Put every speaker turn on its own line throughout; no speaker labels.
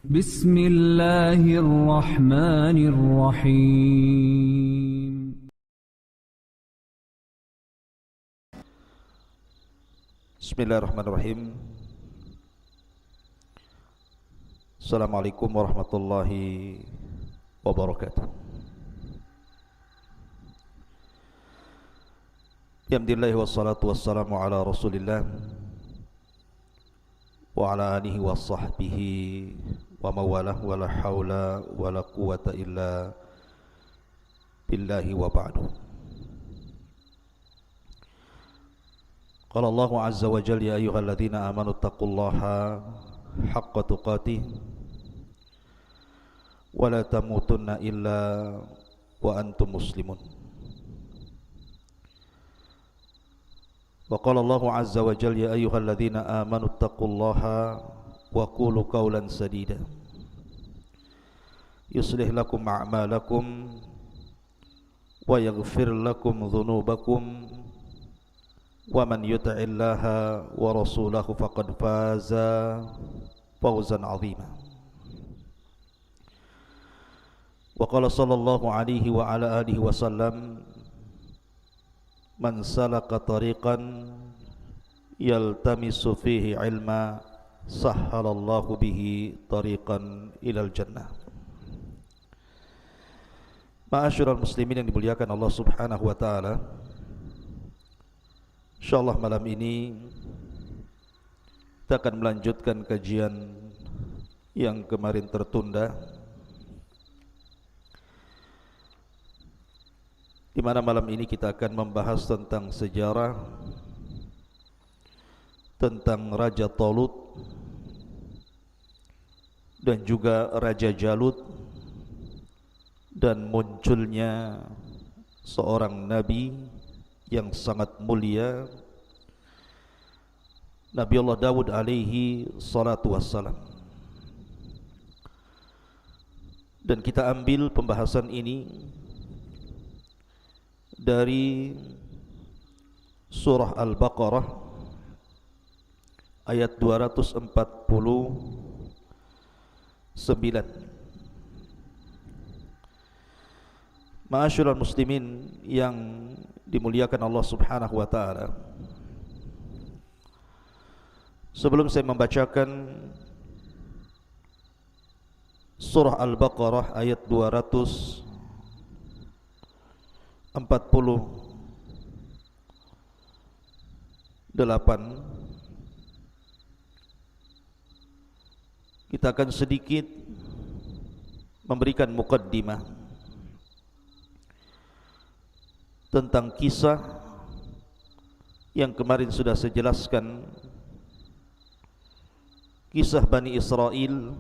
بسم الله الرحمن الرحيم.
Bismillahirrahmanirrahim. Assalamualaikum warahmatullahi wabarakatuh. Alhamdulillah wassalatu wassalamu ala Rasulillah wa ala alihi wa sahbihi wa mawalah wa la hawla wa la quwata illa billahi wa ba'du. Qala Allahu azza wa jalla ya ayyuhalladzina amanu taqullaha haqqa tuqatih wa la tamutunna illa wa antum muslimun. Wa qala Allahu azza wa jalla ya ayyuhalladzina amanu taqullaha wa qulu qawlan sadida yuslih lakum a'malakum wa yaghfir lakum dhunubakum wa man yuti'illaha wa rasulahu faqad faza fawzan 'azima. Wa qala sallallahu alaihi wa ala alihi wa sallam man salaka tariqan yaltamisu fihi ilma sahhalallahu bihi tariqan ilal jannah. Ma'asyiral muslimin yang dimuliakan Allah Subhanahu wa taala, insyaallah malam ini kita akan melanjutkan kajian yang kemarin tertunda, di mana malam ini kita akan membahas tentang sejarah tentang Raja Talut dan juga Raja Jalut dan munculnya seorang nabi yang sangat mulia, Nabi Allah Dawud alaihi salatu wassalam. Dan kita ambil pembahasan ini dari surah Al-Baqarah ayat 249. Ma'asyiral muslimin yang dimuliakan Allah Subhanahu wa taala, sebelum saya membacakan surah Al-Baqarah ayat 248, kita akan sedikit memberikan muqaddimah tentang kisah yang kemarin sudah saya jelaskan, kisah Bani Israel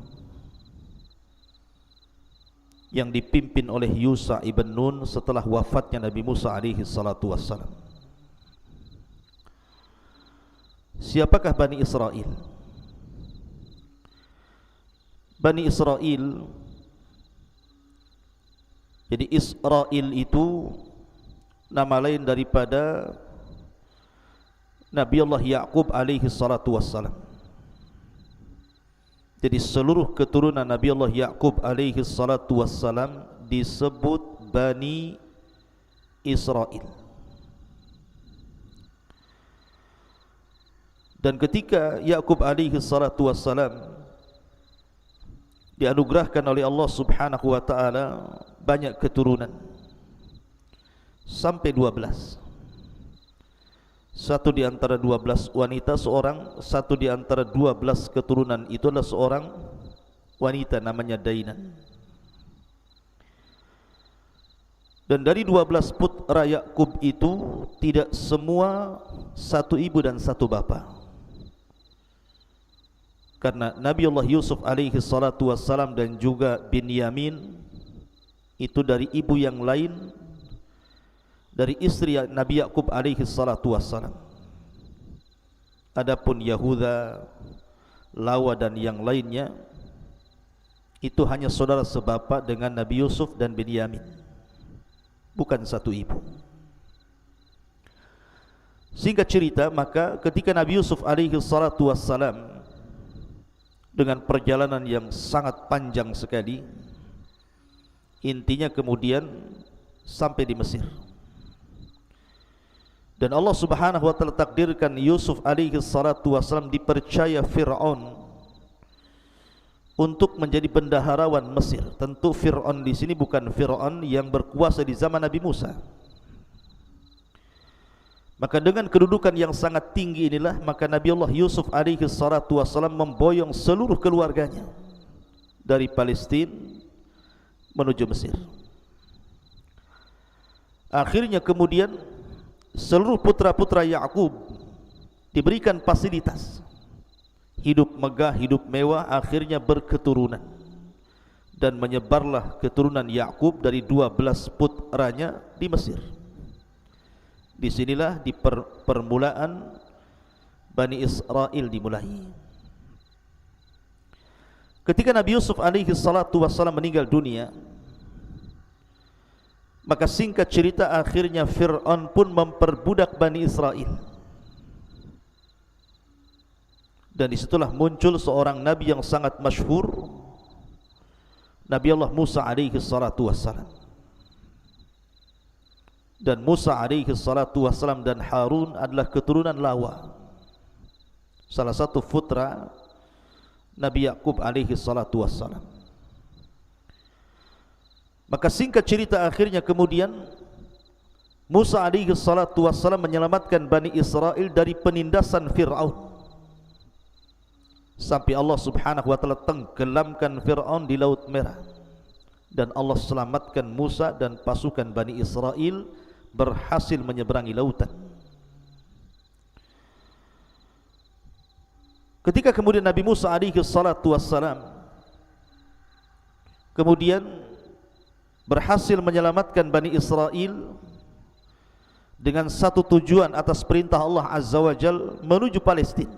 yang dipimpin oleh Yusha ibn Nun setelah wafatnya Nabi Musa alaihi salatu wassalam. Siapakah Bani Israel? Bani Israel, jadi Israel itu nama lain daripada Nabi Allah Ya'qub alaihi salatu wassalam. Jadi seluruh keturunan Nabi Allah Ya'qub alaihi salatu wassalam disebut Bani Israel. Dan ketika Ya'qub alaihi salatu wassalam dianugerahkan oleh Allah Subhanahu wa taala banyak keturunan, sampai 12. Satu di antara 12 wanita seorang, satu di antara 12 keturunan itu adalah seorang wanita namanya Dainan. Dan dari 12 putra Yakub itu tidak semua satu ibu dan satu bapa. Karena Nabi Allah Yusuf alaihi salatu wassalam dan juga Binyamin itu dari ibu yang lain, dari istri Nabi Yakub alaihi salatu wassalam. Adapun Yahuda, Lawa dan yang lainnya itu hanya saudara sebapa dengan Nabi Yusuf dan Binyamin, bukan satu ibu. Singkat cerita, maka ketika Nabi Yusuf alaihi salatu wassalam dengan perjalanan yang sangat panjang sekali. Intinya kemudian sampai di Mesir. Dan Allah Subhanahu wa taala takdirkan Yusuf alaihi salatu wasallam dipercaya Fir'aun untuk menjadi bendaharawan Mesir. Tentu Fir'aun di sini bukan Fir'aun yang berkuasa di zaman Nabi Musa. Maka dengan kedudukan yang sangat tinggi inilah, maka Nabi Allah Yusuf alaihi salatu wasallam memboyong seluruh keluarganya dari Palestina menuju Mesir. Akhirnya kemudian seluruh putra-putra Ya'qub diberikan fasilitas hidup megah, hidup mewah, akhirnya berketurunan. Dan menyebarlah keturunan Ya'qub dari 12 putranya di Mesir. Disinilah di permulaan Bani Israel dimulai. Ketika Nabi Yusuf alaihi salatu wassalam meninggal dunia, maka singkat cerita akhirnya Fir'aun pun memperbudak Bani Israel. Dan disitulah muncul seorang Nabi yang sangat masyhur, Nabi Allah Musa alaihi salatu wassalam. Dan Musa alaihi salatu wassalam dan Harun adalah keturunan Lawa, salah satu putra Nabi Ya'qub alaihi salatu wassalam. Maka singkat cerita akhirnya kemudian Musa alaihi salatu wassalam menyelamatkan Bani Israel dari penindasan Fir'aun, sampai Allah Subhanahu wa taala tenggelamkan Fir'aun di Laut Merah. Dan Allah selamatkan Musa dan pasukan Bani Israel berhasil menyeberangi lautan. Ketika kemudian Nabi Musa alaihi salatu wassalam kemudian berhasil menyelamatkan Bani Israel dengan satu tujuan atas perintah Allah Azza wa Jal, menuju Palestina,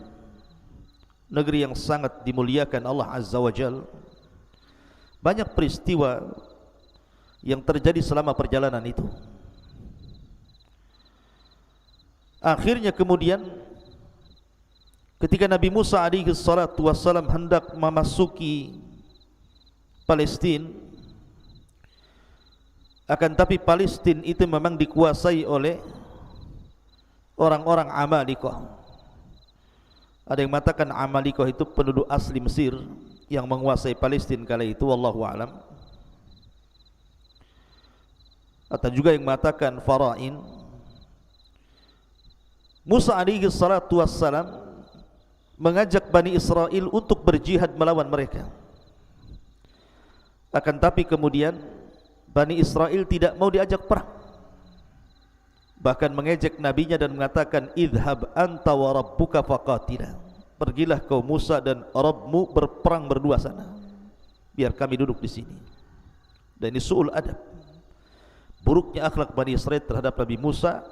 negeri yang sangat dimuliakan Allah Azza wa Jal. Banyak peristiwa yang terjadi selama perjalanan itu. Akhirnya kemudian ketika Nabi Musa alaihi salatu wassalam hendak memasuki Palestina, akan tapi Palestina itu memang dikuasai oleh orang-orang Amalikoh. Ada yang mengatakan Amalikoh itu penduduk asli Mesir yang menguasai Palestina kala itu, wallahu alam. Atau juga yang mengatakan Farain. Musa alaihi salatu wassalam mengajak Bani Israel untuk berjihad melawan mereka. Akan tapi kemudian Bani Israel tidak mau diajak perang, bahkan mengejek nabinya dan mengatakan idhab anta wa rabbuka faqatila, pergilah kau Musa dan Rabbmu berperang berdua sana, biar kami duduk di sini. Dan ini su'ul adab, buruknya akhlak Bani Israel terhadap Nabi Musa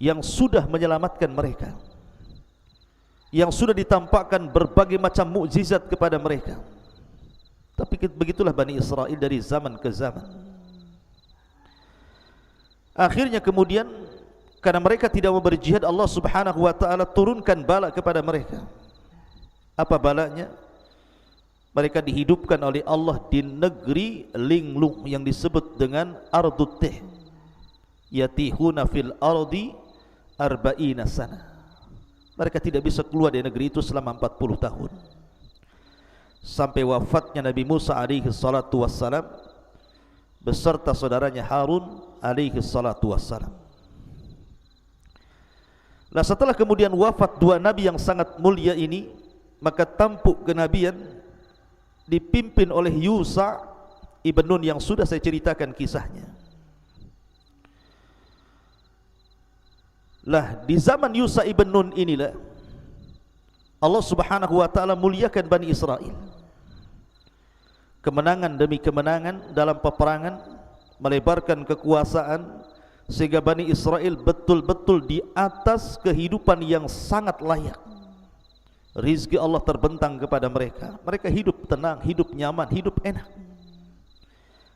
yang sudah menyelamatkan mereka, yang sudah ditampakkan berbagai macam mukjizat kepada mereka. Tapi begitulah Bani Israel dari zaman ke zaman. Akhirnya kemudian karena mereka tidak mau berjihad, Allah Subhanahu wa taala turunkan bala kepada mereka. Apa balanya? Mereka dihidupkan oleh Allah di negeri linglung yang disebut dengan Ardut Tih. Yatihuna fil ardi arba'ina sana. Mereka tidak bisa keluar dari negeri itu selama 40 tahun. Sampai wafatnya Nabi Musa alaihi salatu wassalam beserta saudaranya Harun alaihi salatu wassalam. Nah, setelah kemudian wafat dua nabi yang sangat mulia ini, maka tampuk kenabian dipimpin oleh Yusha ibn Nun yang sudah saya ceritakan kisahnya. Lah, di zaman Yusha ibn Nun inilah Allah Subhanahu wa taala muliakan Bani Israel. Kemenangan demi kemenangan dalam peperangan, melebarkan kekuasaan sehingga Bani Israel betul-betul di atas kehidupan yang sangat layak. Rizki Allah terbentang kepada mereka. Mereka hidup tenang, hidup nyaman, hidup enak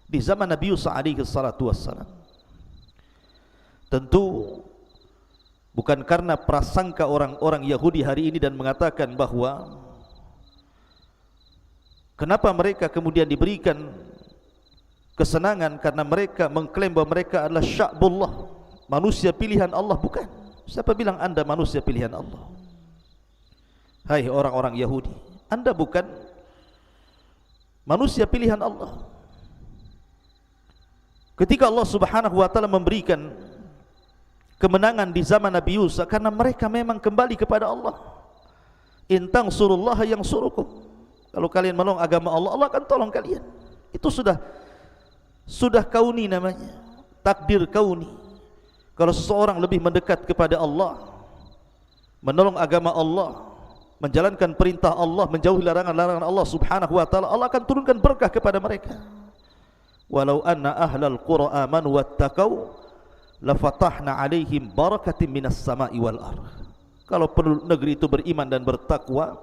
di zaman Nabi Yusha alaihi salatu wassalam. Tentu bukan karena prasangka orang-orang Yahudi hari ini dan mengatakan bahwa Kenapa mereka kemudian diberikan kesenangan? Karena mereka mengklaim bahwa mereka adalah sya'bullah, manusia pilihan Allah. Bukan. Siapa bilang anda manusia pilihan Allah? Hai orang-orang Yahudi, anda bukan manusia pilihan Allah. Ketika Allah Subhanahu wa taala memberikan kemenangan di zaman Nabi Yusuf, karena mereka memang kembali kepada Allah. In tansurullaha yansurukum. Kalau kalian menolong agama Allah, Allah akan tolong kalian. Itu sudah kauni namanya, takdir kauni. Kalau seseorang lebih mendekat kepada Allah, menolong agama Allah, menjalankan perintah Allah, menjauhi larangan-larangan Allah Subhanahu wa taala, Allah akan turunkan berkah kepada mereka. Walau anna ahlal qura amanu wattaqau lafatahna alaihim barakatin minas sama'i wal ardh. Kalau penduduk negeri itu beriman dan bertakwa,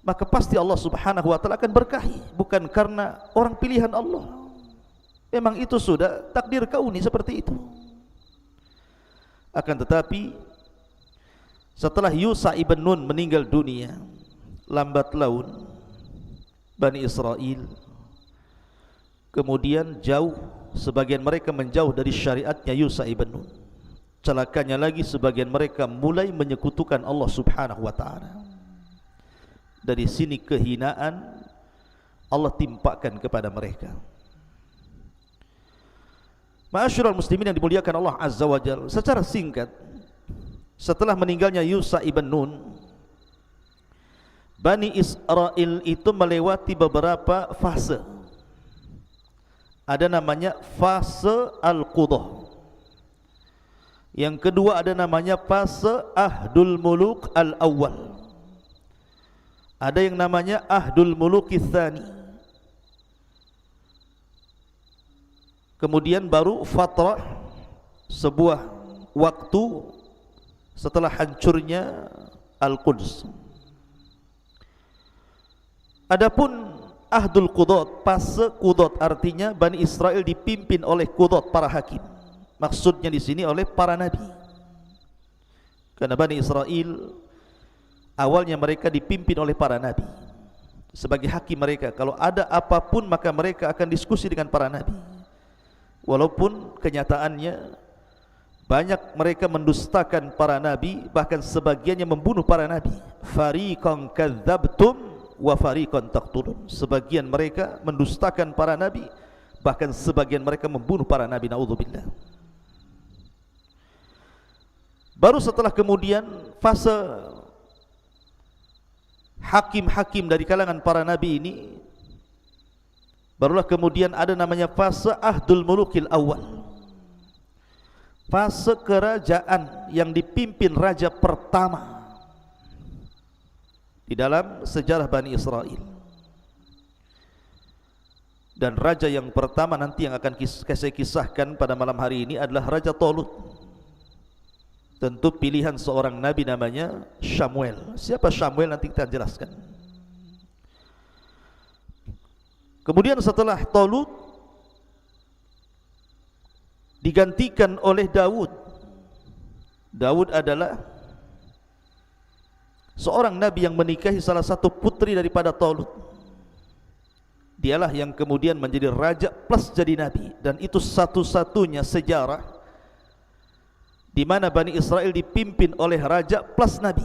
maka pasti Allah Subhanahu wa taala akan berkahi, bukan karena orang pilihan Allah. Memang itu sudah takdir kauni seperti itu. Akan tetapi setelah Yusha ibn Nun meninggal dunia, lambat laun Bani Israel kemudian jauh, sebagian mereka menjauh dari syariatnya Yusha ibn Nun. Celakanya lagi, sebagian mereka mulai menyekutukan Allah Subhanahu wa taala. Dari sini kehinaan Allah timpakan kepada mereka. Ma'asyiral muslimin yang dimuliakan Allah Azza wa Jalla, secara singkat, setelah meninggalnya Yusha ibn Nun, Bani Israel itu melewati beberapa fase. Ada namanya fase Al-Qudah. Yang kedua ada namanya fase Ahdul Muluk Al-Awwal. Ada yang namanya Ahdul Muluk Al-Thani. Kemudian baru fatrah, sebuah waktu setelah hancurnya Al-Quds. Adapun Ahdul Qudot, fase Qudot, artinya Bani Israel dipimpin oleh Qudot, para hakim. Maksudnya di sini oleh para nabi. Karena Bani Israel awalnya mereka dipimpin oleh para nabi sebagai hakim mereka. Kalau ada apapun maka mereka akan diskusi dengan para nabi. Walaupun kenyataannya banyak mereka mendustakan para nabi, bahkan sebagiannya membunuh para nabi. Fariqan kadzabtum wa fariqan taqtulun. Sebagian mereka mendustakan para nabi, bahkan sebagian mereka membunuh para nabi. Naudzubillah. Baru setelah kemudian fase hakim-hakim dari kalangan para nabi ini, barulah kemudian ada namanya fase Ahdul Mulukil Awal, fase kerajaan yang dipimpin raja pertama di dalam sejarah Bani Israel. Dan raja yang pertama nanti yang akan saya kisahkan pada malam hari ini adalah Raja Talut. Tentu pilihan seorang nabi namanya Samuel. Siapa Samuel nanti kita jelaskan. Kemudian setelah Talut digantikan oleh Daud. Daud adalah seorang nabi yang menikahi salah satu putri daripada Talut. Dialah yang kemudian menjadi raja plus jadi nabi. Dan itu satu-satunya sejarah di mana Bani Israel dipimpin oleh raja plus nabi.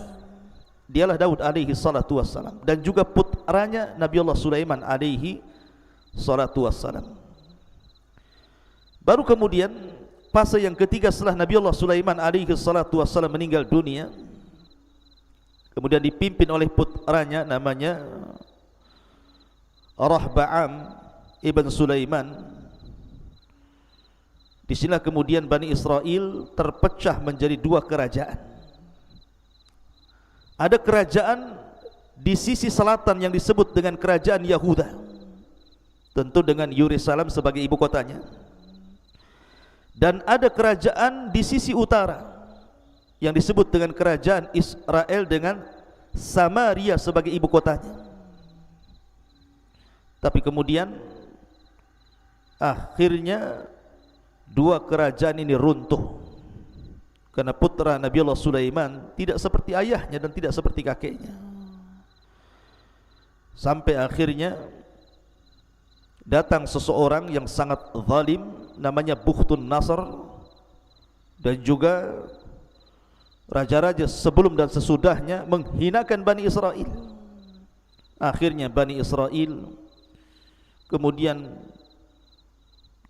Dialah Daud alaihi salatu wassalam, dan juga putranya Nabi Allah Sulaiman alaihi salatu wassalam. Baru kemudian fase yang ketiga setelah Nabi Allah Sulaiman alaihi salatu wassalam meninggal dunia, kemudian dipimpin oleh putranya namanya Rahba'am ibn Sulaiman. Di sinilah kemudian Bani Israel terpecah menjadi dua kerajaan. Ada kerajaan di sisi selatan yang disebut dengan kerajaan Yahuda, tentu dengan Yerusalem sebagai ibu kotanya. Dan ada kerajaan di sisi utara yang disebut dengan kerajaan Israel dengan Samaria sebagai ibu kotanya. Tapi kemudian akhirnya dua kerajaan ini runtuh karena putra Nabi Allah Sulaiman tidak seperti ayahnya dan tidak seperti kakeknya. Sampai akhirnya datang seseorang yang sangat zalim, namanya Bukhtun Nasr, dan juga raja-raja sebelum dan sesudahnya menghinakan Bani Israel. Akhirnya Bani Israel kemudian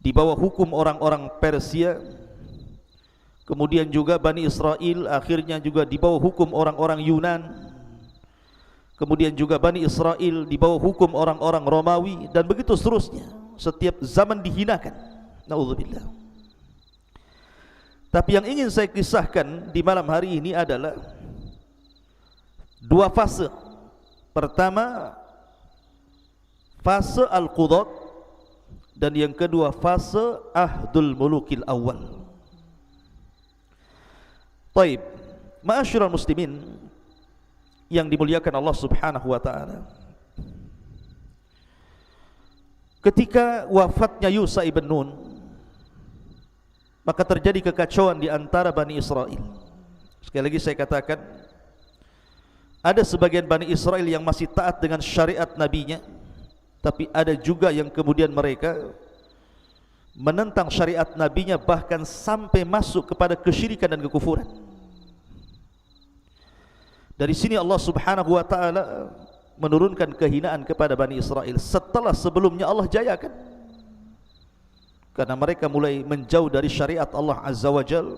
di bawah hukum orang-orang Persia, kemudian juga Bani Israel akhirnya juga di bawah hukum orang-orang Yunan, kemudian juga Bani Israel di bawah hukum orang-orang Romawi, dan begitu seterusnya. Setiap zaman dihinakan. Na'udzubillah. Tapi yang ingin saya kisahkan di malam hari ini adalah dua fase. Pertama, fase Al-Qudat, dan yang kedua fase Ahdul Mulukil Awal. Taib, ma'asyiral muslimin yang dimuliakan Allah Subhanahu wa taala. Ketika wafatnya Yusha ibn Nun, maka terjadi kekacauan di antara Bani Israel. Sekali lagi saya katakan, ada sebagian Bani Israel yang masih taat dengan syariat nabinya, tapi ada juga yang kemudian mereka menentang syariat nabinya, bahkan sampai masuk kepada kesyirikan dan kekufuran. Dari sini Allah Subhanahu wa taala menurunkan kehinaan kepada Bani Israel setelah sebelumnya Allah jayakan, karena mereka mulai menjauh dari syariat Allah Azza wa Jal,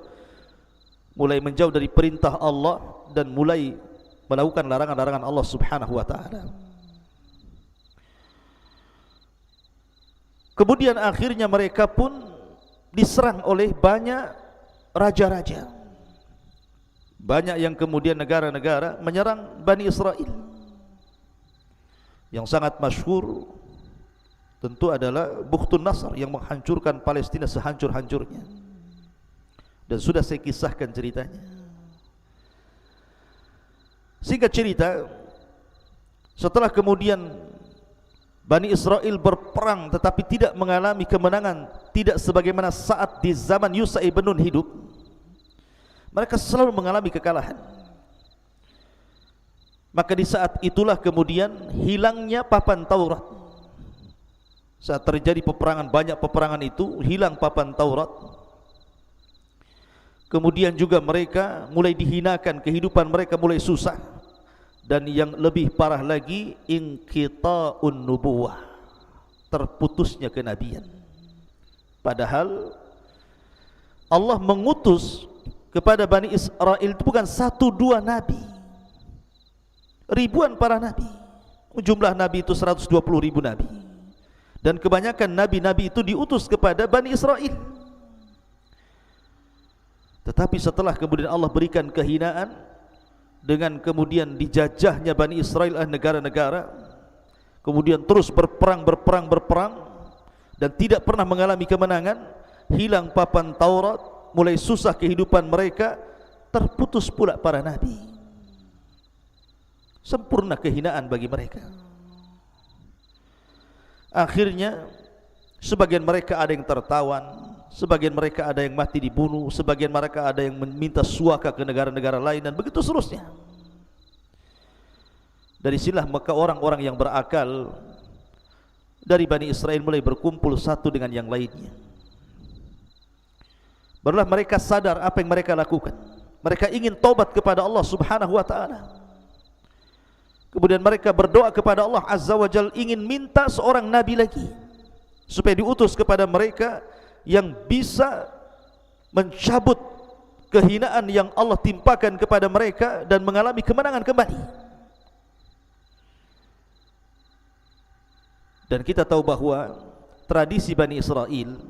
mulai menjauh dari perintah Allah, dan mulai melakukan larangan-larangan Allah Subhanahu wa taala. Kemudian akhirnya mereka pun diserang oleh banyak raja-raja. Banyak yang kemudian negara-negara menyerang Bani Israel. Yang sangat masyhur tentu adalah Bukhtun Nasr yang menghancurkan Palestina sehancur-hancurnya, dan sudah saya kisahkan ceritanya. Singkat cerita, setelah kemudian Bani Israel berperang tetapi tidak mengalami kemenangan, tidak sebagaimana saat di zaman Yusha ibn Nun hidup, mereka selalu mengalami kekalahan. Maka di saat itulah kemudian hilangnya papan Taurat. Saat terjadi peperangan, banyak peperangan itu, hilang papan Taurat. Kemudian juga mereka mulai dihinakan, kehidupan mereka mulai susah. Dan yang lebih parah lagi, inqita'un nubuwah, terputusnya kenabian. Padahal Allah mengutus kepada Bani Israel itu bukan 1-2 nabi, ribuan para nabi. Jumlah nabi itu 120.000 nabi, dan kebanyakan nabi-nabi itu diutus kepada Bani Israel. Tetapi setelah kemudian Allah berikan kehinaan dengan kemudian dijajahnya Bani Israel oleh negara-negara, kemudian terus berperang, dan tidak pernah mengalami kemenangan, hilang papan Taurat, mulai susah kehidupan mereka, terputus pula para nabi. Sempurna kehinaan bagi mereka. Akhirnya sebagian mereka ada yang tertawan, sebagian mereka ada yang mati dibunuh, sebagian mereka ada yang meminta suaka ke negara-negara lain, dan begitu seterusnya. Dari sinilah maka orang-orang yang berakal dari Bani Israel mulai berkumpul satu dengan yang lainnya. Barulah mereka sadar apa yang mereka lakukan. Mereka ingin taubat kepada Allah Subhanahu wa taala. Kemudian mereka berdoa kepada Allah Azza wa Jal, ingin minta seorang nabi lagi supaya diutus kepada mereka yang bisa mencabut kehinaan yang Allah timpakan kepada mereka dan mengalami kemenangan kembali. Dan kita tahu bahwa tradisi Bani Israel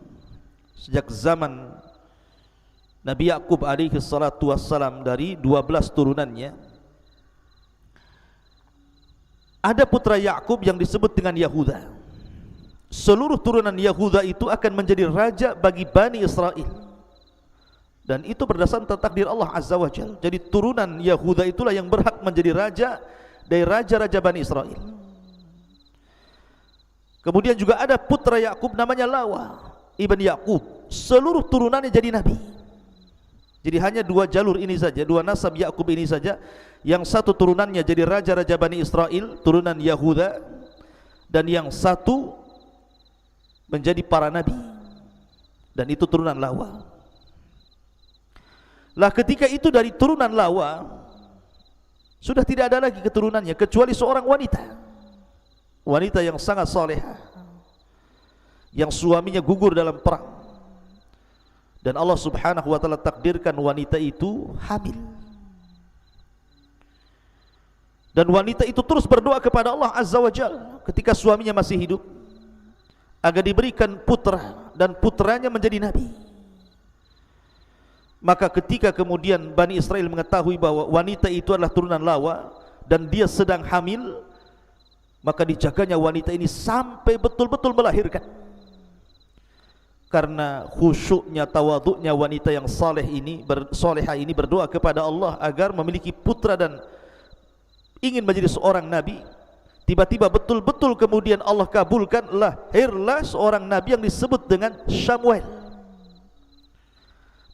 sejak zaman Nabi Ya'qub alaihi salatu wassalam, dari 12 turunannya, ada putra Ya'qub yang disebut dengan Yahuda. Seluruh turunan Yahuda itu akan menjadi raja bagi Bani Israel, dan itu berdasarkan takdir Allah Azza wa Jalla. Jadi turunan Yahuda itulah yang berhak menjadi raja dari raja-raja Bani Israel. Kemudian juga ada putra Ya'qub namanya Lawa ibn Ya'qub. Seluruh turunannya jadi nabi. Jadi hanya dua jalur ini saja, dua nasab Yakub ini saja. Yang satu turunannya jadi raja-raja Bani Israel, turunan Yahuda, dan yang satu menjadi para nabi, dan itu turunan Lawa. Lah ketika itu dari turunan Lawa sudah tidak ada lagi keturunannya kecuali seorang wanita, wanita yang sangat salehah, yang suaminya gugur dalam perang, dan Allah Subhanahu wa taala takdirkan wanita itu hamil. Dan wanita itu terus berdoa kepada Allah Azza wa Jalla ketika suaminya masih hidup, agar diberikan putra dan putranya menjadi nabi. Maka ketika kemudian Bani Israel mengetahui bahwa wanita itu adalah turunan Lawa dan dia sedang hamil, maka dijaganya wanita ini sampai betul-betul melahirkan. Karena khusyuknya, tawaduknya wanita yang saleh ini, solehah ini berdoa kepada Allah agar memiliki putra dan ingin menjadi seorang nabi. Tiba-tiba betul-betul kemudian Allah kabulkan, lahirlah seorang nabi yang disebut dengan Samuel.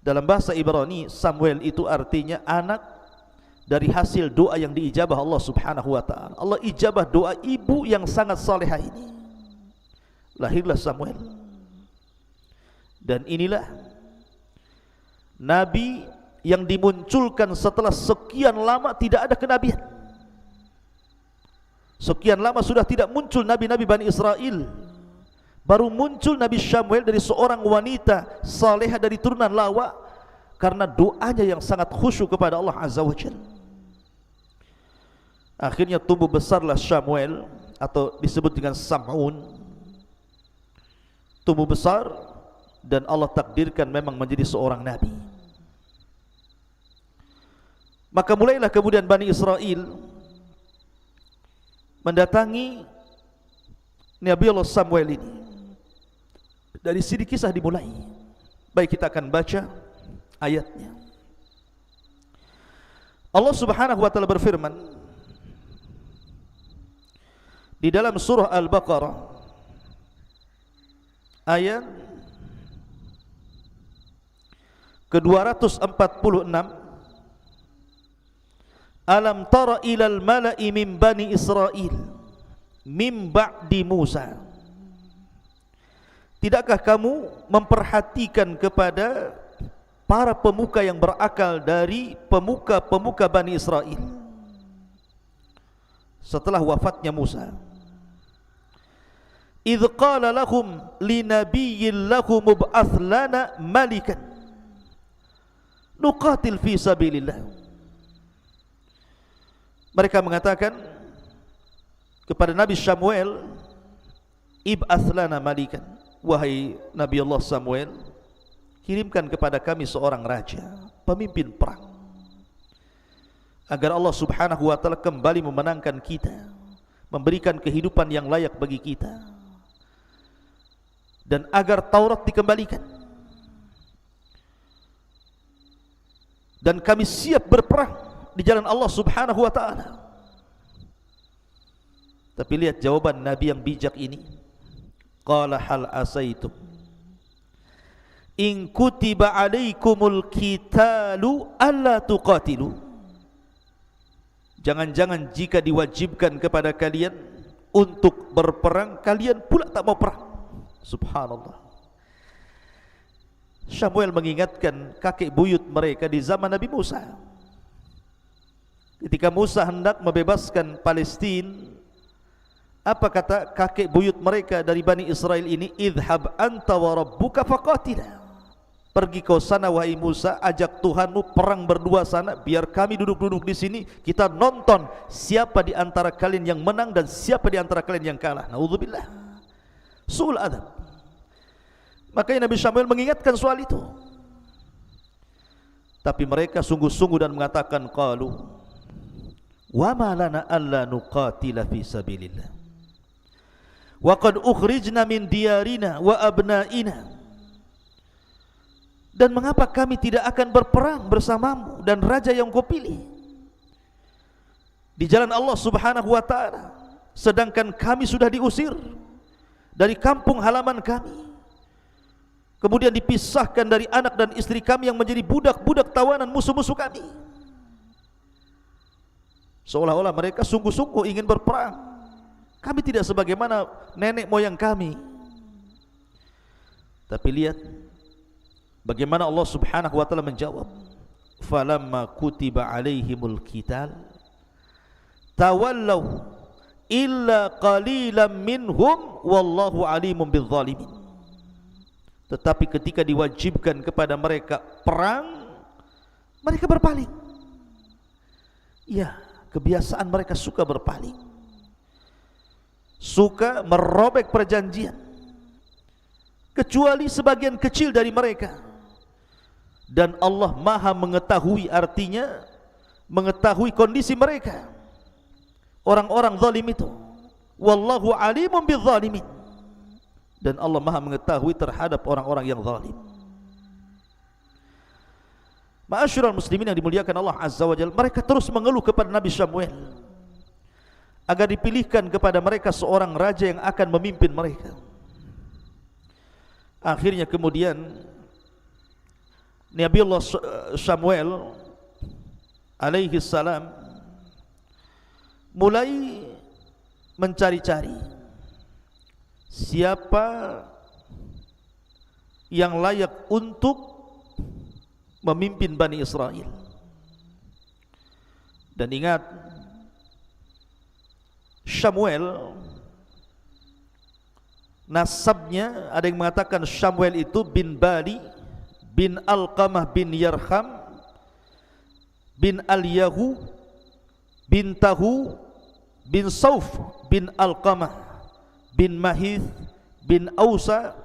Dalam bahasa Ibrani, Samuel itu artinya anak dari hasil doa yang diijabah Allah Subhanahu wa taala. Allah ijabah doa ibu yang sangat salehah ini. Lahirlah Samuel. Dan inilah nabi yang dimunculkan setelah sekian lama tidak ada kenabian. Sekian lama sudah tidak muncul nabi-nabi Bani Israel. Baru muncul Nabi Samuel dari seorang wanita salehah dari turunan Lawa karena doanya yang sangat khusyuk kepada Allah Azza wa Jalla. Akhirnya tumbuh besarlah Samuel, atau disebut dengan Sam'un. Tumbuh besar dan Allah takdirkan memang menjadi seorang nabi. Maka mulailah kemudian Bani Israel mendatangi Nabi Allah Samuel ini. Dari sini kisah dimulai. Baik, kita akan baca ayatnya. Allah Subhanahu wa taala berfirman di dalam surah Al-Baqarah ayat ke-246, Alam tara ilal mala'i min bani Israel min ba'di Musa. Tidakkah kamu memperhatikan kepada para pemuka yang berakal dari pemuka-pemuka Bani Israel setelah wafatnya Musa? Idh qala lahum linabiyyin lahum mub'ath lana malikan nuqatil fi sabilillah. Mereka mengatakan kepada Nabi Samuel, ib'ath lana malikan, wahai Nabi Allah Samuel, kirimkan kepada kami seorang raja, pemimpin perang, agar Allah Subhanahu wa taala kembali memenangkan kita, memberikan kehidupan yang layak bagi kita, dan agar Taurat dikembalikan, dan kami siap berperang di jalan Allah Subhanahu wa taala. Tapi lihat jawaban Nabi yang bijak ini. Qala hal asaitum in kutiba alaikumul qitalu alla tuqatilu. Jangan-jangan jika diwajibkan kepada kalian untuk berperang, kalian pula tak mau perang. Subhanallah. Samuel mengingatkan kakek buyut mereka di zaman Nabi Musa. Ketika Musa hendak membebaskan Palestina, apa kata kakek buyut mereka dari Bani Israel ini? Idhab anta wa rabbuka faqatila. Pergi kau sana wahai Musa, ajak Tuhanmu perang berdua sana, biar kami duduk-duduk di sini, kita nonton siapa di antara kalian yang menang dan siapa di antara kalian yang kalah. Naudzubillah. Su'ul adab. Makanya Nabi Samuel mengingatkan soal itu. Tapi mereka sungguh-sungguh dan mengatakan, qalu wa ma lana alla nuqatila fi sabilillah wa qad ukhrijna min diyarina wa abnaina. Dan mengapa kami tidak akan berperang bersamamu dan raja yang kau pilih di jalan Allah Subhanahu wa taala, sedangkan kami sudah diusir dari kampung halaman kami, kemudian dipisahkan dari anak dan istri kami yang menjadi budak-budak tawanan musuh-musuh kami. Seolah-olah mereka sungguh-sungguh ingin berperang. Kami tidak sebagaimana nenek moyang kami. Tapi lihat bagaimana Allah Subhanahu wa taala menjawab, falamma kutiba alaihimul qital tawallaw illa qalilan minhum wallahu alimun bizzalimin. Tetapi ketika diwajibkan kepada mereka perang, mereka berpaling. Ya, kebiasaan mereka suka berpaling, suka merobek perjanjian, kecuali sebagian kecil dari mereka. Dan Allah maha mengetahui, artinya mengetahui kondisi mereka, orang-orang zalim itu. Wallahu alimun bizzalimin. Dan Allah maha mengetahui terhadap orang-orang yang zalim. Ma'asyiral muslimin yang dimuliakan Allah Azza wa Jalla, mereka terus mengeluh kepada Nabi Samuel agar dipilihkan kepada mereka seorang raja yang akan memimpin mereka. Akhirnya kemudian Nabi Allah Samuel alaihi salam mulai mencari-cari siapa yang layak untuk memimpin Bani Israel. Dan ingat, Samuel nasabnya ada yang mengatakan Samuel itu bin Bali bin Alqamah bin Yarham bin Al-Yahu bin Tahu bin Sauf bin Alqamah bin Mahith bin Ausa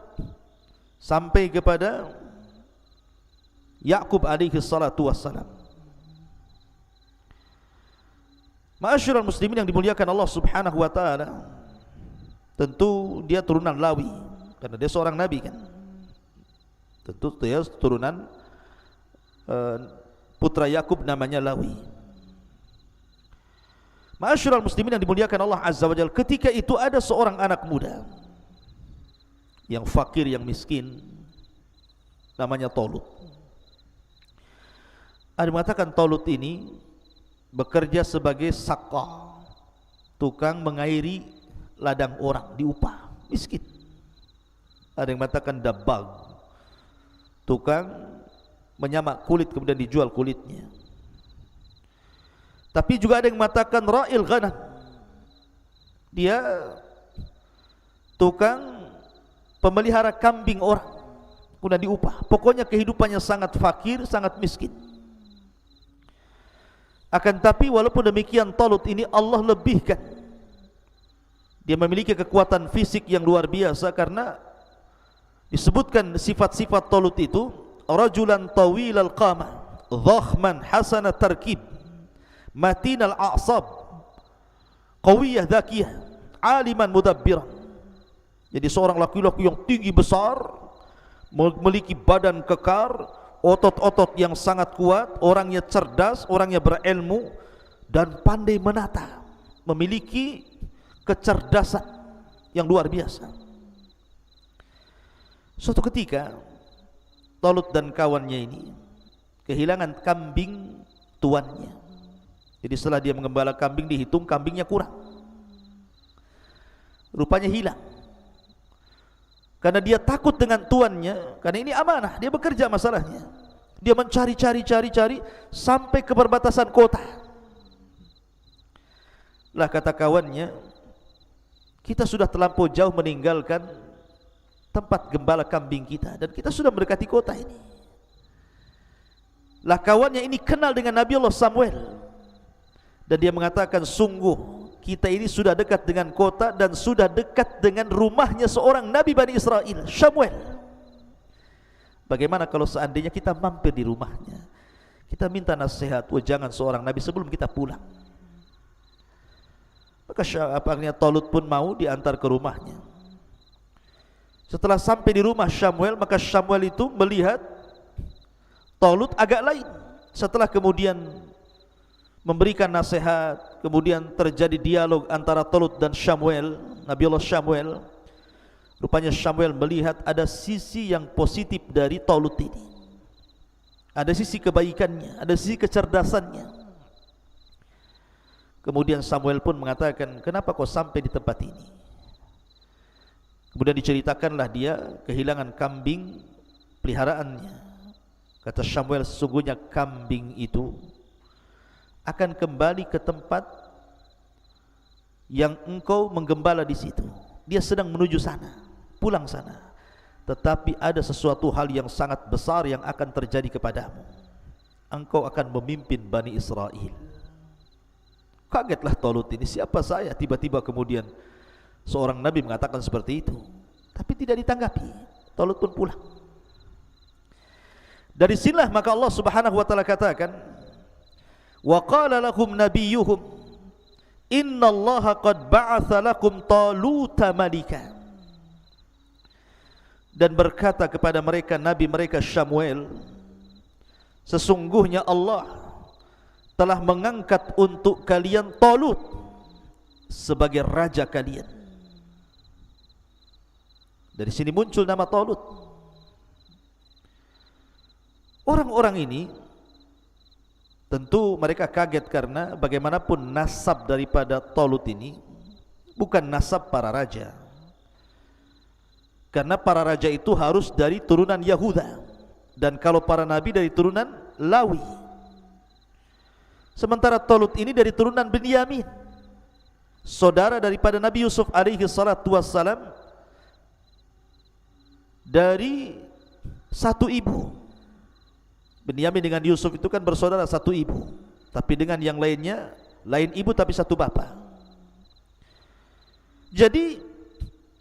sampai kepada Ya'qub alaihi salatu wassalam. Ma'asyiral muslimin yang dimuliakan Allah Subhanahu wa taala, tentu dia turunan Lawi karena dia seorang nabi kan. Tentu dia turunan putra Yakub namanya Lawi. Ma'asyiral muslimin yang dimuliakan Allah Azza wa Jalla, ketika itu ada seorang anak muda yang fakir, yang miskin, namanya Tolut. Ada yang mengatakan Tolut ini bekerja sebagai sakah, tukang mengairi ladang orang, diupah, miskin. Ada yang mengatakan dabbag, tukang menyamak kulit kemudian dijual kulitnya. Tapi juga ada yang mengatakan ra'il ghanam, dia tukang pemelihara kambing orang, kemudian diupah. Pokoknya kehidupannya sangat fakir, sangat miskin. Akan tapi walaupun demikian, Tolut ini Allah lebihkan. Dia memiliki kekuatan fisik yang luar biasa karena disebutkan sifat-sifat Tolut itu, rajulan tawilal qamah, dhakhman hasanat tarkib, matinal a'sab, qawiyah dzakiyah, aliman mudabbiran. Jadi seorang laki-laki yang tinggi besar, memiliki badan kekar, otot-otot yang sangat kuat, orangnya cerdas, orangnya berilmu dan pandai menata, memiliki kecerdasan yang luar biasa. Suatu ketika Tolut dan kawannya ini kehilangan kambing tuannya. Jadi setelah dia mengembala kambing, dihitung kambingnya kurang, rupanya hilang. Karena dia takut dengan tuannya, karena ini amanah, dia bekerja masalahnya. Dia mencari sampai ke perbatasan kota. Lah kata kawannya, kita sudah terlampau jauh meninggalkan tempat gembala kambing kita dan kita sudah mendekati kota ini. Lah kawannya ini kenal dengan Nabi Allah Samuel dan dia mengatakan, sungguh kita ini sudah dekat dengan kota dan sudah dekat dengan rumahnya seorang Nabi Bani Israel, Samuel. Bagaimana kalau seandainya kita mampir di rumahnya, kita minta nasihat, jangan seorang Nabi sebelum kita pulang. Maka Tolut pun mau diantar ke rumahnya. Setelah sampai di rumah Samuel, maka Samuel itu melihat Tolut agak lain. Setelah kemudian memberikan nasihat, kemudian terjadi dialog antara Tolut dan Samuel, Nabi Allah Samuel. Rupanya Samuel melihat ada sisi yang positif dari Talut ini. Ada sisi kebaikannya, ada sisi kecerdasannya. Kemudian Samuel pun mengatakan, kenapa kau sampai di tempat ini? Kemudian diceritakanlah dia kehilangan kambing peliharaannya. Kata Samuel, sesungguhnya kambing itu akan kembali ke tempat yang engkau menggembala di situ. Dia sedang menuju sana, pulang sana. Tetapi ada sesuatu hal yang sangat besar yang akan terjadi kepadamu. Engkau akan memimpin Bani Israel. Kagetlah Talut ini, siapa saya? Tiba-tiba kemudian seorang nabi mengatakan seperti itu. Tapi tidak ditanggapi. Talut pun pulang. Dari sinilah maka Allah Subhanahu wa taala katakan, wa qala lahum nabiyyuhum innallaha qad ba'atha lakum Taluta malika. Dan berkata kepada mereka nabi mereka Samuel, sesungguhnya Allah telah mengangkat untuk kalian Talut sebagai raja kalian. Dari sini muncul nama Talut. Orang-orang ini tentu mereka kaget karena bagaimanapun nasab daripada Talut ini bukan nasab para raja. Karena para raja itu harus dari turunan Yahuda, dan kalau para nabi dari turunan Lawi. Sementara Talut ini dari turunan Binyamin, saudara daripada Nabi Yusuf alaihi salatu wassalam, dari satu ibu. Binyamin dengan Yusuf itu kan bersaudara satu ibu, tapi dengan yang lainnya lain ibu tapi satu bapa. Jadi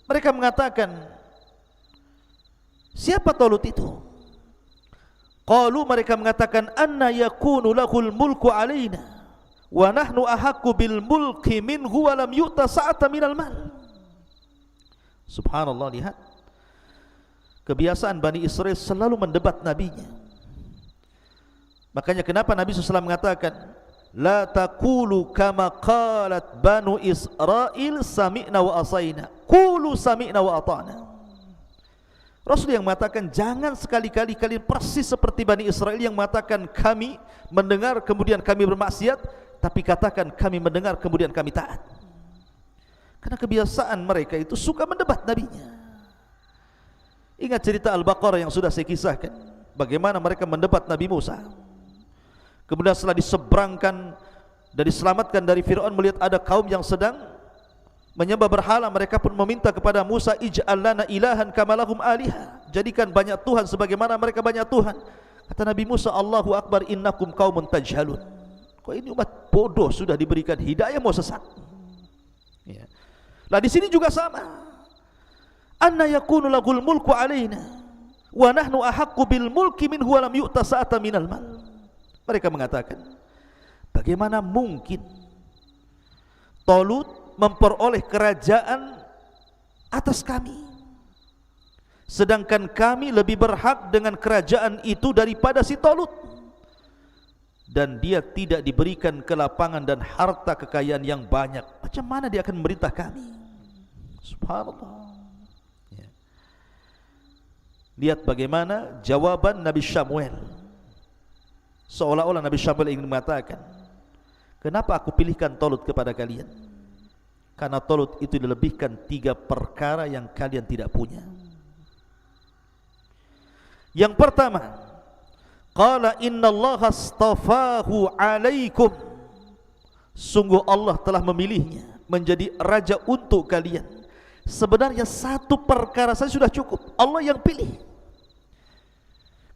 mereka mengatakan, siapa Talut itu? Qalu, mereka mengatakan, anna yakunu lahul mulku alaina wa nahnu ahaqqu bil mulki minhu wa lam yu'ta sa'ata minal mal. Subhanallah, lihat kebiasaan Bani Israel selalu mendebat nabinya. Makanya kenapa Nabi SAW mengatakan, la taqulu kama qalat Banu Israel sami'na wa asaina, qulu sami'na wa ata'na. Rasul yang mengatakan, jangan sekali-kali kalian persis seperti Bani Israel yang mengatakan kami mendengar kemudian kami bermaksiat, tapi katakan kami mendengar kemudian kami taat. Karena kebiasaan mereka itu suka mendebat nabinya. Ingat cerita Al-Baqarah yang sudah saya kisahkan, bagaimana mereka mendebat Nabi Musa. Kemudian setelah diseberangkan dan diselamatkan dari Fir'aun, melihat ada kaum yang sedang menyembah berhala, mereka pun meminta kepada Musa, ij'al lana ilahan kama lahum aliha, jadikan banyak Tuhan sebagaimana mereka banyak Tuhan. Kata Nabi Musa, Allahu Akbar, innakum qaumun tajhalun. Kok ini umat bodoh sudah diberikan hidayah mau sesat. Ya. Lah di sini juga sama. Anna yakunu lahul mulku alaina wa nahnu ahaqqu bil mulki minhu wa lam yu'ta sa'ata minal mal. Mereka mengatakan, bagaimana mungkin Talut memperoleh kerajaan atas kami, sedangkan kami lebih berhak dengan kerajaan itu daripada si Talut, dan dia tidak diberikan kelapangan dan harta kekayaan yang banyak. Macam mana dia akan memerintah kami? Subhanallah. Ya. Lihat bagaimana jawaban Nabi Samuel. Seolah-olah Nabi Samuel ingin mengatakan, kenapa aku pilihkan Talut kepada kalian? Karena Talut itu dilebihkan 3 perkara yang kalian tidak punya. Yang pertama, qala innallaha astafahu alaikum, sungguh Allah telah memilihnya menjadi raja untuk kalian. Sebenarnya 1 perkara saja sudah cukup, Allah yang pilih.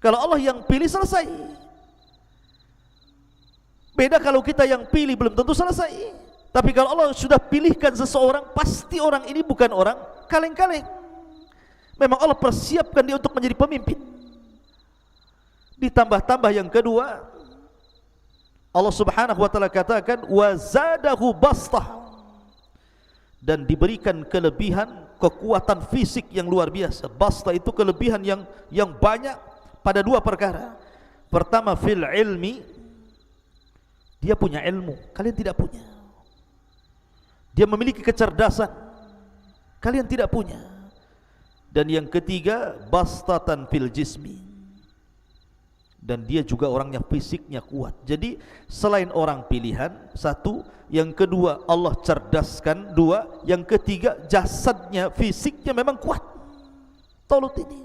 Kalau Allah yang pilih, selesai. Beda kalau kita yang pilih, belum tentu selesai. Tapi kalau Allah sudah pilihkan seseorang, pasti orang ini bukan orang kaleng-kaleng. Memang Allah persiapkan dia untuk menjadi pemimpin. Ditambah-tambah yang kedua, Allah Subhanahu wa taala katakan, wa zadahu bastah, dan diberikan kelebihan kekuatan fisik yang luar biasa. Bastah itu kelebihan yang banyak pada 2 perkara. Pertama, fil ilmi, dia punya ilmu, kalian tidak punya. Dia memiliki kecerdasan, kalian tidak punya. Dan yang ketiga, bastatan fil jismi, dan dia juga orangnya fisiknya kuat. Jadi selain orang pilihan, satu, yang kedua Allah cerdaskan, dua, yang ketiga jasadnya, fisiknya memang kuat Talut ini.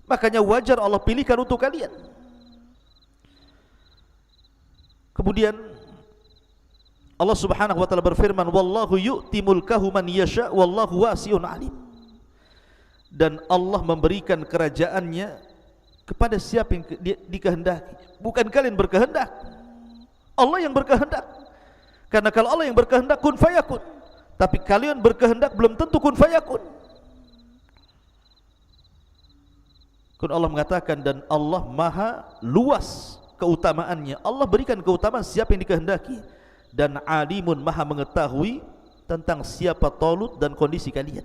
Makanya wajar Allah pilihkan untuk kalian. Kemudian Allah Subhanahu wa taala berfirman, wallahu yu'ti mulkahu man yasha wallahu wasi'un alim. Dan Allah memberikan kerajaannya kepada siapa yang dikehendaki. Bukan kalian berkehendak, Allah yang berkehendak. Karena kalau Allah yang berkehendak kun fayakun, tapi kalian berkehendak belum tentu kun fayakun. Kun Allah mengatakan, dan Allah maha luas keutamaannya. Allah berikan keutamaan siapa yang dikehendaki. Dan alimun, maha mengetahui tentang siapa Talut dan kondisi kalian.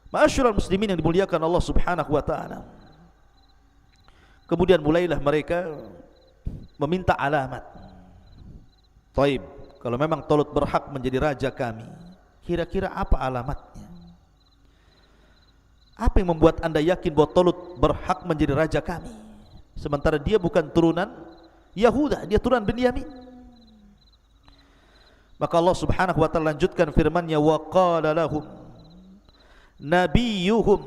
Ma'asyiral muslimin yang dimuliakan Allah Subhanahu wa taala. Kemudian mulailah mereka meminta alamat. Taib, kalau memang Talut berhak menjadi raja kami, kira-kira apa alamatnya? Apa yang membuat anda yakin bahwa Talut berhak menjadi raja kami, sementara dia bukan turunan Yahuda, dia turunan Binyamin? Maka Allah Subhanahu wa taala lanjutkan firman-Nya, wa qala lahum nabiyuhum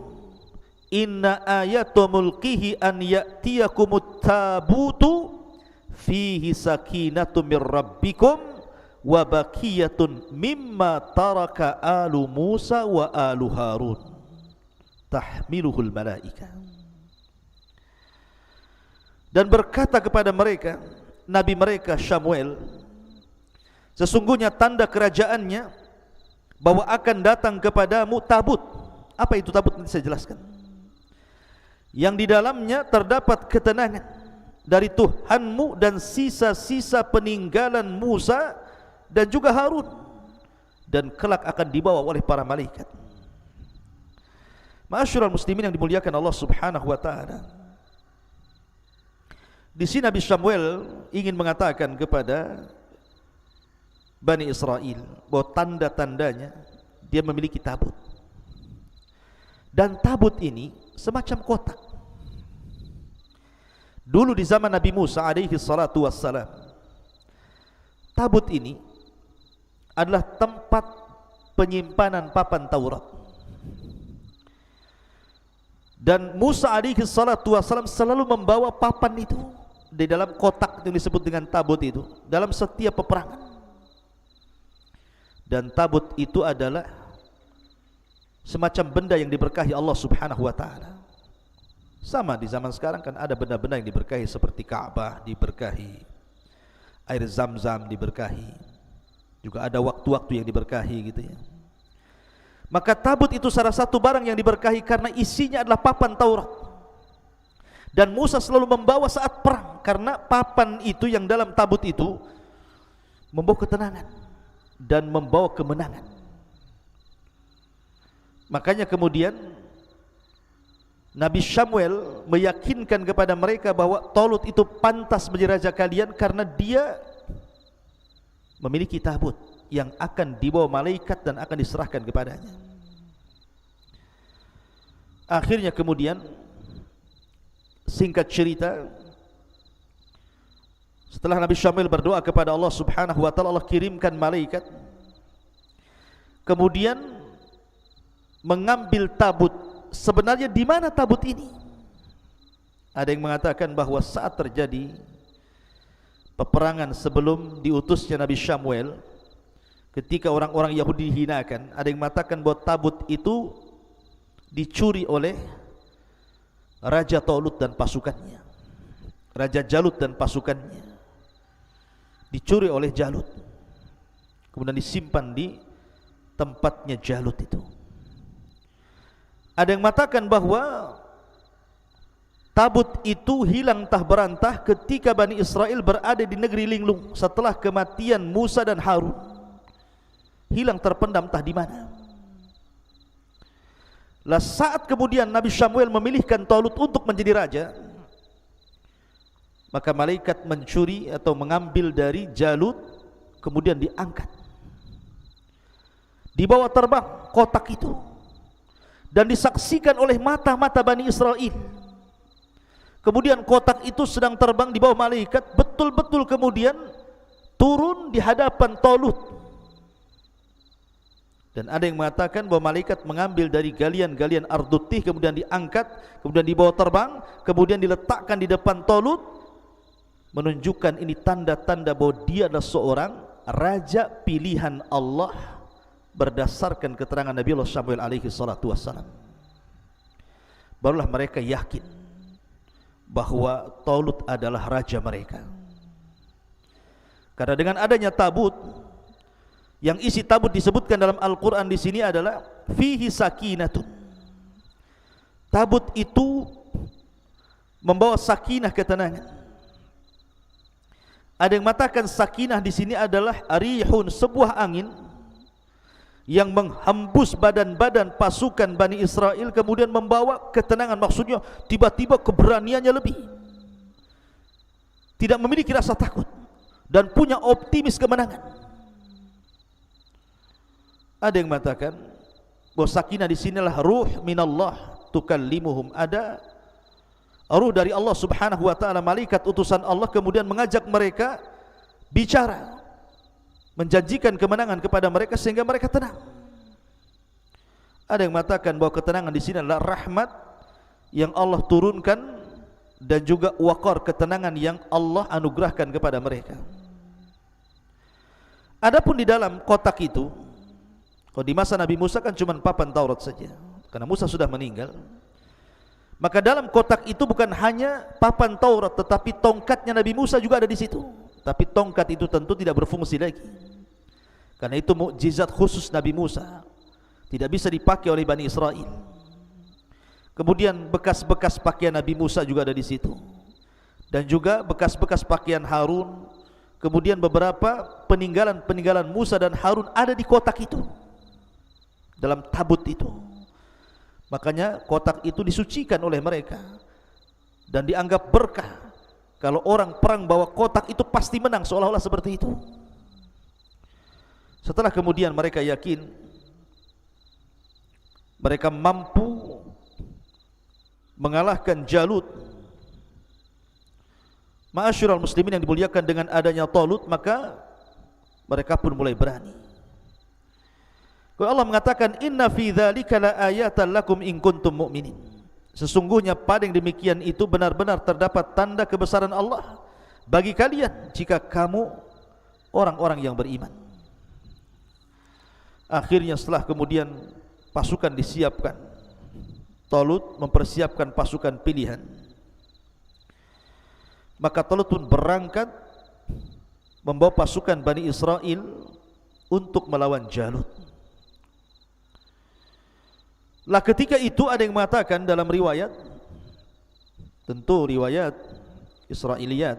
inna ayatu mulkihi an ya'tiyakumut tabutu fihi sakinatu mir rabbikum wa baqiyatun mimma taraka alu Musa wa alu Harun tahmiluhul malaika. Dan berkata kepada mereka, nabi mereka Samuel, sesungguhnya tanda kerajaannya bahwa akan datang kepadamu tabut. Apa itu tabut? Nanti saya jelaskan. Yang di dalamnya terdapat ketenangan dari Tuhanmu dan sisa-sisa peninggalan Musa dan juga Harun, dan kelak akan dibawa oleh para malaikat. Ma'asyiral muslimin yang dimuliakan Allah Subhanahu wa taala. Di sini Nabi Samuel ingin mengatakan kepada Bani Israel bahwa tanda-tandanya dia memiliki tabut. Dan tabut ini semacam kotak. Dulu di zaman Nabi Musa alaihi salatu wassalam, tabut ini adalah tempat penyimpanan papan Taurat. Dan Musa alaihi salatu wassalam selalu membawa papan itu di dalam kotak yang disebut dengan tabut itu dalam setiap peperangan. Dan tabut itu adalah semacam benda yang diberkahi Allah Subhanahu wa taala. Sama di zaman sekarang kan ada benda-benda yang diberkahi seperti Ka'bah diberkahi, air Zam-Zam diberkahi, juga ada waktu-waktu yang diberkahi gitu ya. Maka tabut itu salah satu barang yang diberkahi karena isinya adalah papan Taurat. Dan Musa selalu membawa saat perang, karena papan itu yang dalam tabut itu membawa ketenangan dan membawa kemenangan. Makanya kemudian Nabi Samuel meyakinkan kepada mereka bahwa Talut itu pantas menjadi raja kalian karena dia memiliki tabut yang akan dibawa malaikat dan akan diserahkan kepadanya. Akhirnya kemudian, singkat cerita, setelah Nabi Samuel berdoa kepada Allah Subhanahu wa taala, Allah kirimkan malaikat kemudian mengambil tabut. Sebenarnya di mana tabut ini? Ada yang mengatakan bahwa saat terjadi peperangan sebelum diutusnya Nabi Samuel, ketika orang-orang Yahudi dihinakan, ada yang mengatakan bahwa tabut itu dicuri oleh Raja Talut dan pasukannya, Raja Jalut dan pasukannya, dicuri oleh Jalut, kemudian disimpan di tempatnya Jalut itu. Ada yang mengatakan bahwa tabut itu hilang entah berantah ketika Bani Israel berada di negeri linglung setelah kematian Musa dan Harun. Hilang terpendam entah di mana. Lah saat kemudian Nabi Samuel memilihkan Talut untuk menjadi raja, maka malaikat mencuri atau mengambil dari Jalut kemudian diangkat. dibawa terbang kotak itu dan disaksikan oleh mata-mata Bani Israel. Kemudian kotak itu sedang terbang di bawah malaikat, betul-betul kemudian turun di hadapan Talut. Dan ada yang mengatakan bahwa malaikat mengambil dari galian-galian ardutih, kemudian diangkat, kemudian dibawa terbang, kemudian diletakkan di depan Talut, menunjukkan ini tanda-tanda bahwa dia adalah seorang raja pilihan Allah berdasarkan keterangan Nabi Allah Samuel alaihi salatu wassalam. Barulah mereka yakin bahwa Talut adalah raja mereka. Karena dengan adanya tabut, yang isi tabut disebutkan dalam Al-Quran di sini adalah fihi sakinatun. Tabut itu membawa sakinah, ketenangan. Ada yang mengatakan sakinah di sini adalah arihun, sebuah angin yang menghembus badan-badan pasukan Bani Israel, kemudian membawa ketenangan. Maksudnya tiba-tiba keberaniannya lebih, tidak memiliki rasa takut dan punya optimis kemenangan. Ada yang mengatakan bahwa sakinah di sinilah ruh minallah tukallimuhum, ada ruh dari Allah Subhanahu wa taala, malaikat utusan Allah, kemudian mengajak mereka bicara, menjanjikan kemenangan kepada mereka sehingga mereka tenang. Ada yang mengatakan bahwa ketenangan di sini adalah rahmat yang Allah turunkan dan juga waqar, ketenangan yang Allah anugerahkan kepada mereka. Adapun di dalam kotak itu, kalau di masa Nabi Musa kan cuma papan Taurat saja, karena Musa sudah meninggal. Maka dalam kotak itu bukan hanya papan Taurat, tetapi tongkatnya Nabi Musa juga ada di situ. Tapi tongkat itu tentu tidak berfungsi lagi, karena itu mukjizat khusus Nabi Musa, tidak bisa dipakai oleh Bani Israel. Kemudian bekas-bekas pakaian Nabi Musa juga ada di situ, dan juga bekas-bekas pakaian Harun. Kemudian beberapa peninggalan-peninggalan Musa dan Harun ada di kotak itu, dalam tabut itu. Makanya kotak itu disucikan oleh mereka dan dianggap berkah. Kalau orang perang bawa kotak itu pasti menang, seolah-olah seperti itu. Setelah kemudian mereka yakin mereka mampu mengalahkan Jalut, ma'asyiral muslimin yang dimuliakan, dengan adanya Talut, maka mereka pun mulai berani. Kalau Allah mengatakan inna fi dzalika laayatan lakum in kuntum mu'minin, sesungguhnya pada yang demikian itu benar-benar terdapat tanda kebesaran Allah bagi kalian jika kamu orang-orang yang beriman. Akhirnya setelah kemudian pasukan disiapkan, Talut mempersiapkan pasukan pilihan, maka Talut pun berangkat membawa pasukan Bani Israel untuk melawan Jalut. Lah ketika itu ada yang mengatakan dalam riwayat, tentu riwayat Israiliyat,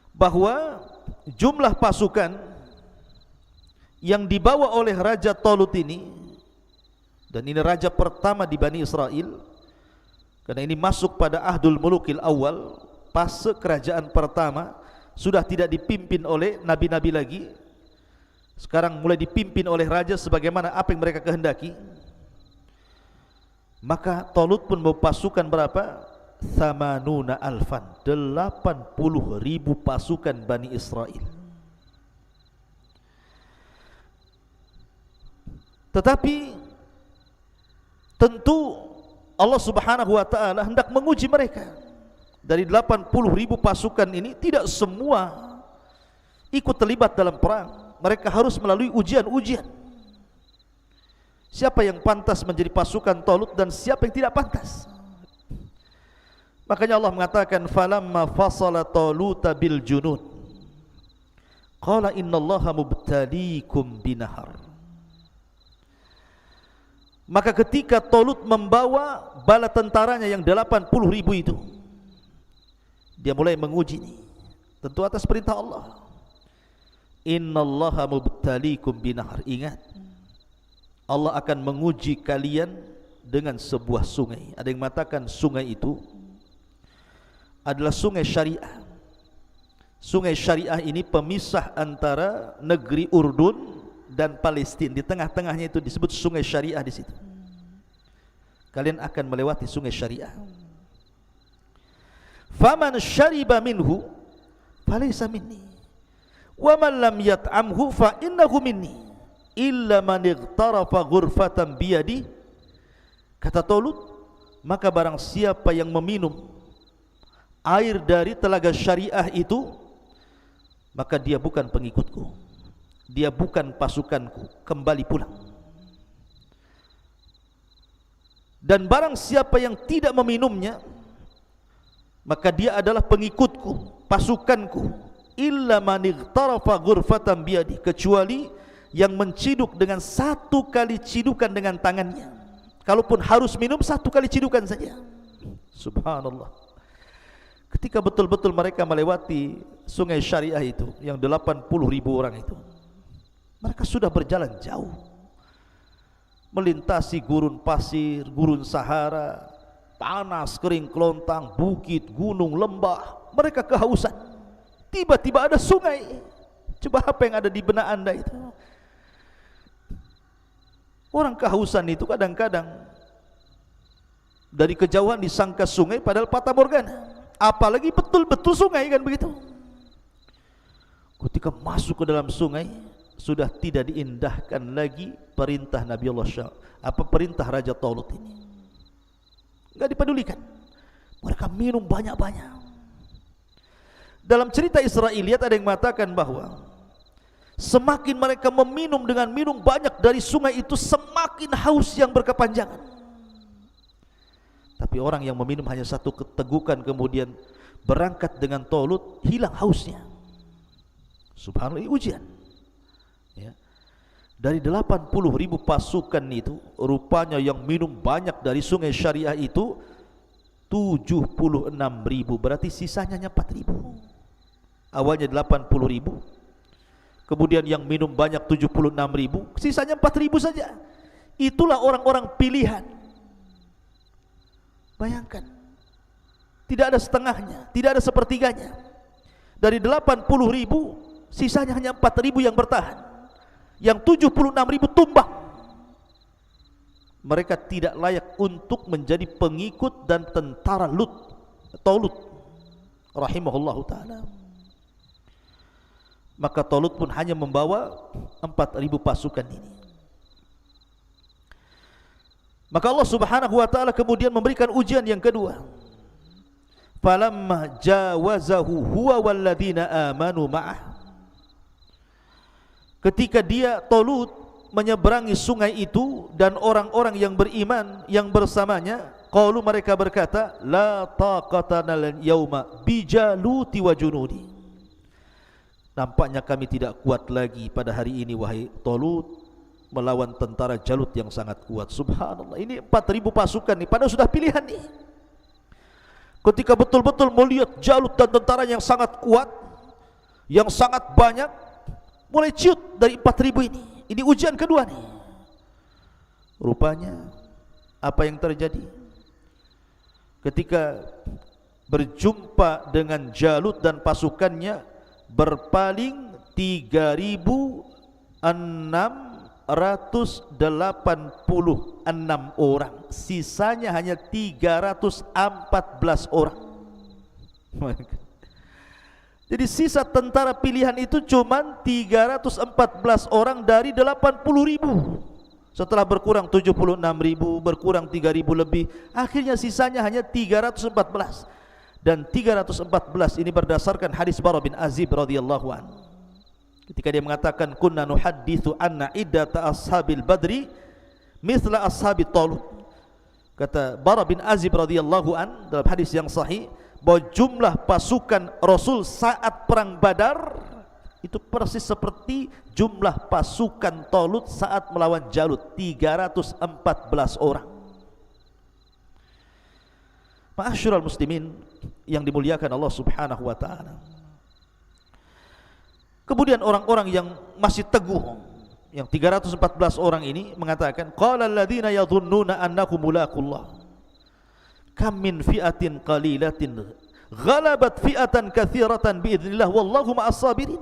bahwa jumlah pasukan yang dibawa oleh Raja Talut ini, dan ini raja pertama di Bani Israel, karena ini masuk pada Ahdul Mulukil Awal, fase kerajaan pertama, sudah tidak dipimpin oleh nabi-nabi lagi, sekarang mulai dipimpin oleh raja sebagaimana apa yang mereka kehendaki. Maka Talut pun membawa pasukan berapa? 80 alfan, 80.000 pasukan Bani Israel. Tetapi tentu Allah Subhanahu wa taala hendak menguji mereka. Dari 80.000 pasukan ini tidak semua ikut terlibat dalam perang. Mereka harus melalui ujian-ujian. Siapa yang pantas menjadi pasukan Talut dan siapa yang tidak pantas. Makanya Allah mengatakan falamma fasala Taluta bil junud qala innallaha mubtaliikum binahar. Maka ketika Talut membawa bala tentaranya yang 80.000 itu, dia mulai menguji ini, tentu atas perintah Allah. Innallaha mubtaliikum binahar. Ingat, Allah akan menguji kalian dengan sebuah sungai. Ada yang mengatakan sungai itu adalah sungai syariah. Sungai syariah ini pemisah antara negeri Urdun dan Palestina, di tengah-tengahnya itu disebut sungai syariah di situ. Kalian akan melewati sungai syariah. Faman syariba minhu falaysa minni wa man lam yat'amhu fa innahu minni illa man ightarafa ghurfatan biyadi. Kata Talut, maka barang siapa yang meminum air dari telaga syariah itu, maka dia bukan pengikutku, dia bukan pasukanku, kembali pulang. Dan barang siapa yang tidak meminumnya, maka dia adalah pengikutku, pasukanku. Illa man ightarafa ghurfatan biyadi, kecuali yang menciduk dengan satu kali cidukan dengan tangannya. Kalaupun harus minum, satu kali cidukan saja. Subhanallah. Ketika betul-betul mereka melewati sungai syariah itu, yang 80.000 orang itu, mereka sudah berjalan jauh, melintasi gurun pasir, gurun Sahara, panas, kering kelontang, bukit, gunung, lembah. Mereka kehausan. Tiba-tiba ada sungai. Coba apa yang ada di benak anda itu? Orang kehausan itu kadang-kadang dari kejauhan disangka sungai, padahal fata morgana. Apalagi betul-betul sungai, kan begitu. Ketika masuk ke dalam sungai, sudah tidak diindahkan lagi perintah Nabi Allah, perintah Raja Talut ini. Enggak dipedulikan. Mereka minum banyak-banyak. Dalam cerita Israiliyat ada yang mengatakan bahwa semakin mereka meminum dengan minum banyak dari sungai itu, semakin haus yang berkepanjangan. Tapi orang yang meminum hanya satu tegukan kemudian berangkat dengan Talut, hilang hausnya. Subhanallah, ini ujian. Ya. Dari 80.000 pasukan itu, rupanya yang minum banyak dari sungai syariah itu 76.000, berarti sisanya hanya 4.000. Awalnya 80.000, kemudian yang minum banyak 76.000, sisanya 4.000 saja. Itulah orang-orang pilihan. Bayangkan, tidak ada setengahnya, tidak ada sepertiganya. Dari 80.000, sisanya hanya 4.000 yang bertahan. Yang 76.000 tumbang. Mereka tidak layak untuk menjadi pengikut dan tentara Talut rahimahullahu ta'ala. Maka Talut pun hanya membawa 4.000 pasukan ini. Maka Allah subhanahu wa ta'ala kemudian memberikan ujian yang kedua. Falamma jawazahu huwa walladhina amanu ma'ah. Ketika dia Talut menyeberangi sungai itu dan orang-orang yang beriman yang bersamanya, qalu, mereka berkata, la taqatana al-yawma bijaluti wa junudi. Nampaknya kami tidak kuat lagi pada hari ini wahai Talut melawan tentara Jalut yang sangat kuat. Subhanallah, ini 4.000 pasukan nih, padahal sudah pilihan nih. Ketika betul-betul melihat Jalut dan tentara yang sangat kuat, yang sangat banyak, mulai ciut dari 4.000 ini. Ini ujian kedua nih. Rupanya apa yang terjadi? Ketika berjumpa dengan Jalut dan pasukannya, berpaling 3.686 orang. Sisanya hanya 314 orang. Jadi sisa tentara pilihan itu cuma 314 orang dari 80.000. Setelah berkurang 76.000, berkurang 3.000 lebih, akhirnya sisanya hanya 314. Dan 314 ini berdasarkan hadis Bara bin Azib radhiyallahu anhu. Ketika dia mengatakan, kunna nuhadditsu anna iddata ashabil badri mithla ashabi Talut. Kata Bara bin Azib radhiyallahu anhu dalam hadis yang sahih, bahwa jumlah pasukan Rasul saat perang Badar itu persis seperti jumlah pasukan Talut saat melawan Jalut, 314 orang. Ma'asyiral muslimin yang dimuliakan Allah Subhanahu wa taala. Kemudian orang-orang yang masih teguh, yang 314 orang ini mengatakan, qala alladziina yadhunnuna annakum mulaqullah kam min fi'atin qalilatin ghalabat fi'atan katsiratan biidznillah wallahu ma'as sabirin.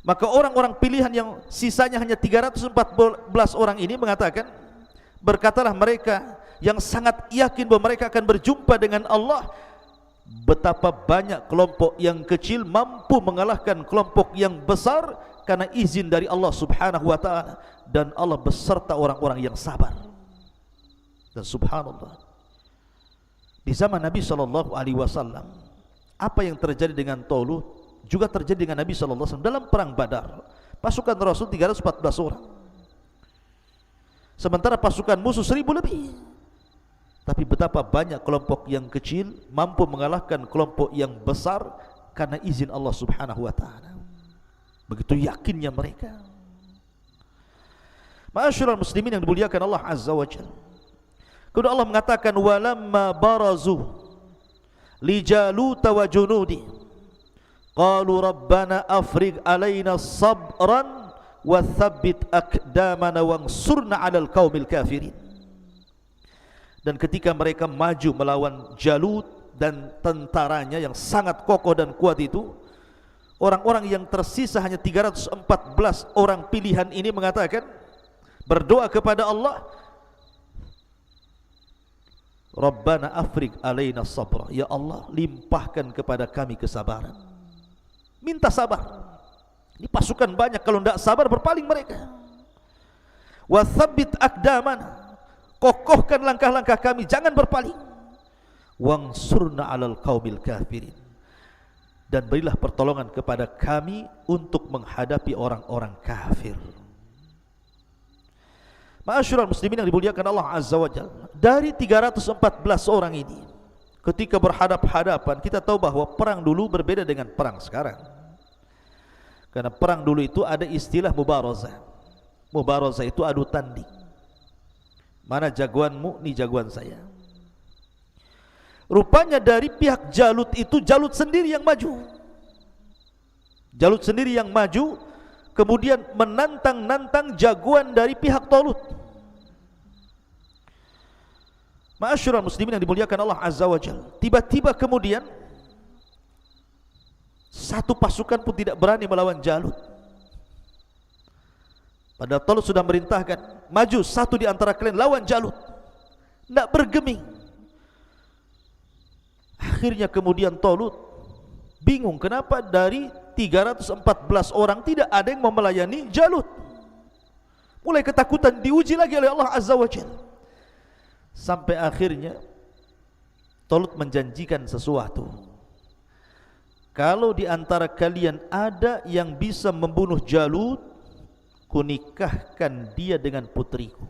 Maka orang-orang pilihan yang sisanya hanya 314 orang ini mengatakan, berkatalah mereka yang sangat yakin bahwa mereka akan berjumpa dengan Allah, betapa banyak kelompok yang kecil mampu mengalahkan kelompok yang besar karena izin dari Allah Subhanahu wa taala, dan Allah beserta orang-orang yang sabar. Dan subhanallah, di zaman Nabi sallallahu alaihi wasallam, apa yang terjadi dengan Talut juga terjadi dengan Nabi sallallahu alaihi wasallam dalam perang Badar. Pasukan Rasul 314 orang, sementara pasukan musuh 1000 lebih. Tapi betapa banyak kelompok yang kecil mampu mengalahkan kelompok yang besar karena izin Allah Subhanahu wa taala. Begitu yakinnya mereka. Ma'asyiral muslimin yang dimuliakan Allah Azza wa Jalla. Kemudian Allah mengatakan, walamma barazu li Jalut wa junudi qalu rabbana afrigh alaina sabran wa thabbit aqdamana wansurna 'alal qaumil kafirin. Dan ketika mereka maju melawan Jalut dan tentaranya yang sangat kokoh dan kuat itu, orang-orang yang tersisa hanya 314 orang pilihan ini mengatakan, berdoa kepada Allah, Rabbana afrigh alaina sabra, ya Allah limpahkan kepada kami kesabaran. Minta sabar. Ini pasukan banyak, kalau tidak sabar berpaling mereka. Wa tsabbit aqdamana, kokohkan langkah-langkah kami, jangan berpaling. Wansurna 'alal qaumil kafirin, dan berilah pertolongan kepada kami untuk menghadapi orang-orang kafir. Ma'asyiral muslimin yang dimuliakan Allah Azza wa Jalla, dari 314 orang ini, ketika berhadap-hadapan, kita tahu bahwa perang dulu berbeda dengan perang sekarang. Karena perang dulu itu ada istilah mubarazah. Mubarazah itu adu tanding. Mana jagoanmu, ini jagoan saya. Rupanya dari pihak Jalut itu, Jalut sendiri yang maju. Jalut sendiri yang maju, kemudian menantang-nantang jagoan dari pihak Talut. Ma'asyiral muslimin yang dimuliakan Allah Azza wa Jalla, tiba-tiba kemudian satu pasukan pun tidak berani melawan Jalut. Padahal Talut sudah merintahkan, maju satu di antara kalian lawan Jalut. Tidak bergeming. Akhirnya kemudian Talut bingung, kenapa dari 314 orang tidak ada yang mau melayani Jalut. Mulai ketakutan, diuji lagi oleh Allah Azza wa Jalla. Sampai akhirnya Talut menjanjikan sesuatu. Kalau di antara kalian ada yang bisa membunuh Jalut, kunikahkan dia dengan putriku,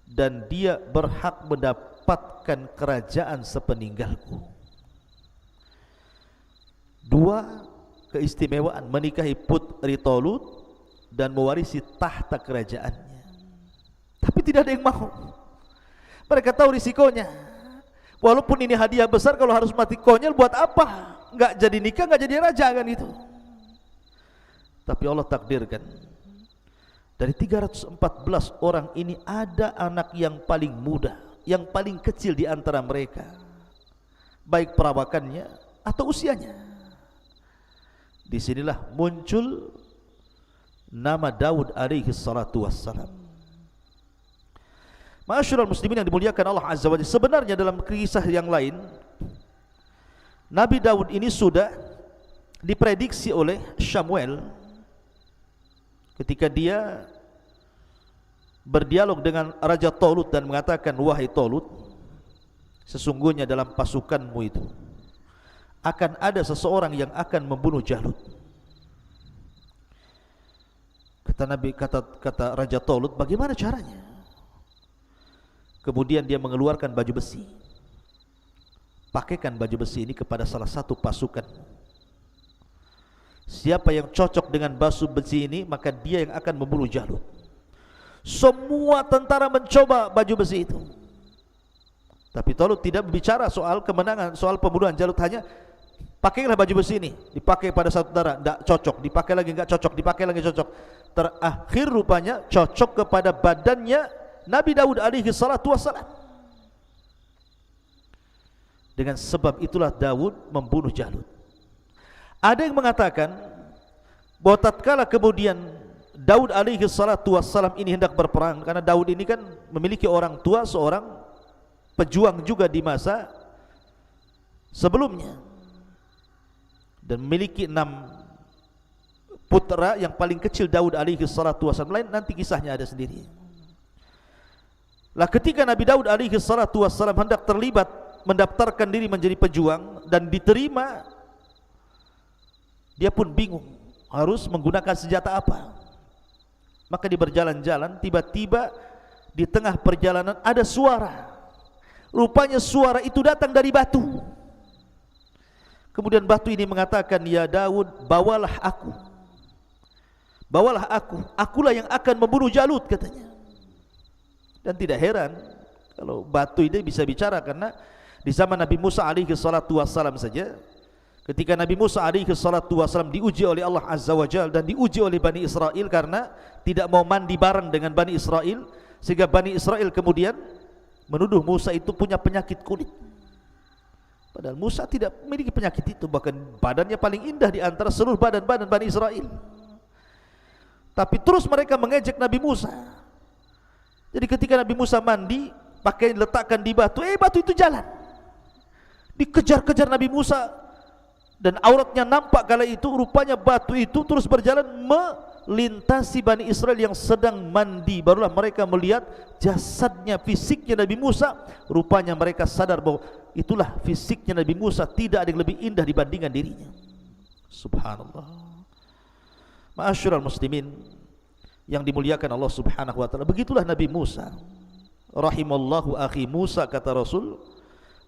dan dia berhak mendapatkan kerajaan sepeninggalku. Dua keistimewaan, menikahi putri Talut dan mewarisi tahta kerajaannya. Tapi tidak ada yang mau. Mereka tahu risikonya. Walaupun ini hadiah besar, kalau harus mati konyol buat apa? Enggak jadi nikah, enggak jadi raja kan itu. Tapi Allah takdirkan, dari 314 orang ini ada anak yang paling muda, yang paling kecil di antara mereka, baik perawakannya atau usianya. Disinilah muncul nama Daud alaihi salatu wassalam. Ma'asyiral muslimin yang dimuliakan Allah Azza wa Jalla, sebenarnya dalam kisah yang lain, Nabi Daud ini sudah diprediksi oleh Samuel ketika dia berdialog dengan Raja Talut dan mengatakan, wahai Talut, sesungguhnya dalam pasukanmu itu akan ada seseorang yang akan membunuh Jalut. Kata Raja Talut, bagaimana caranya? Kemudian dia mengeluarkan baju besi. Pakaikan baju besi ini kepada salah satu pasukan. Siapa yang cocok dengan baju besi ini, maka dia yang akan membunuh Jalut. Semua tentara mencoba baju besi itu, tapi Talut tidak berbicara soal kemenangan, soal pembunuhan Jalut. Hanya pakailah baju besi ini. Dipakai pada satu tentara, tidak cocok. Dipakai lagi tidak cocok. Dipakai lagi cocok. Terakhir rupanya cocok kepada badannya Nabi Daud alaihi salatu wassalam. Dengan sebab itulah Daud membunuh Jalut. Ada yang mengatakan bahwa tatkala kemudian Daud alaihi salatu wassalam ini hendak berperang, karena Daud ini kan memiliki orang tua seorang pejuang juga di masa sebelumnya, dan memiliki 6 putra. Yang paling kecil Daud alaihi salatu wassalam, lain nanti kisahnya ada sendiri. Lah ketika Nabi Daud alaihi salatu wassalam hendak terlibat mendaftarkan diri menjadi pejuang dan diterima, dia pun bingung harus menggunakan senjata apa. Maka di berjalan-jalan, tiba-tiba di tengah perjalanan ada suara. Rupanya suara itu datang dari batu. Kemudian batu ini mengatakan, "Ya Daud, bawalah aku. Bawalah aku. Akulah yang akan membunuh Jalut," katanya. Dan tidak heran kalau batu ini bisa bicara, karena di zaman Nabi Musa alaihi salatu wassalam saja, ketika Nabi Musa alaihi salatu wassalam diuji oleh Allah Azza wa Jalla dan diuji oleh Bani Israel karena tidak mau mandi bareng dengan Bani Israel, sehingga Bani Israel kemudian menuduh Musa itu punya penyakit kulit. Padahal Musa tidak memiliki penyakit itu, bahkan badannya paling indah di antara seluruh badan-badan Bani Israel. Tapi terus mereka mengejek Nabi Musa. Jadi ketika Nabi Musa mandi, pakaian diletakkan di batu, batu itu jalan. Dikejar-kejar Nabi Musa, dan auratnya nampak kala itu. Rupanya batu itu terus berjalan melintasi Bani Israel yang sedang mandi. Barulah mereka melihat jasadnya, fisiknya Nabi Musa. Rupanya mereka sadar bahwa itulah fisiknya Nabi Musa, tidak ada yang lebih indah dibandingkan dirinya. Subhanallah. Ma'asyiral muslimin yang dimuliakan Allah Subhanahu wa taala, begitulah Nabi Musa. Rahimallahu akhi Musa, kata Rasul,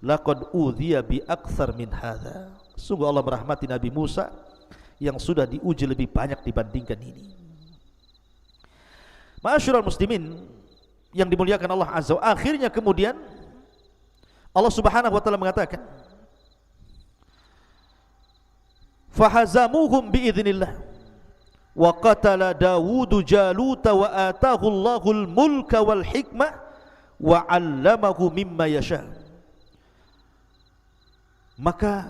laqad udhiya bi aktsar min hadza. Sungguh Allah merahmati Nabi Musa yang sudah diuji lebih banyak dibandingkan ini. Ma'asyiral muslimin yang dimuliakan Allah Azza wa Jalla, akhirnya kemudian Allah Subhanahu wa taala mengatakan, fahazamuhum biidznillah wa qatala Dawud Jaluta wa atahu Allahul mulka wal hikmah wa 'allamahu mimma yasha. Maka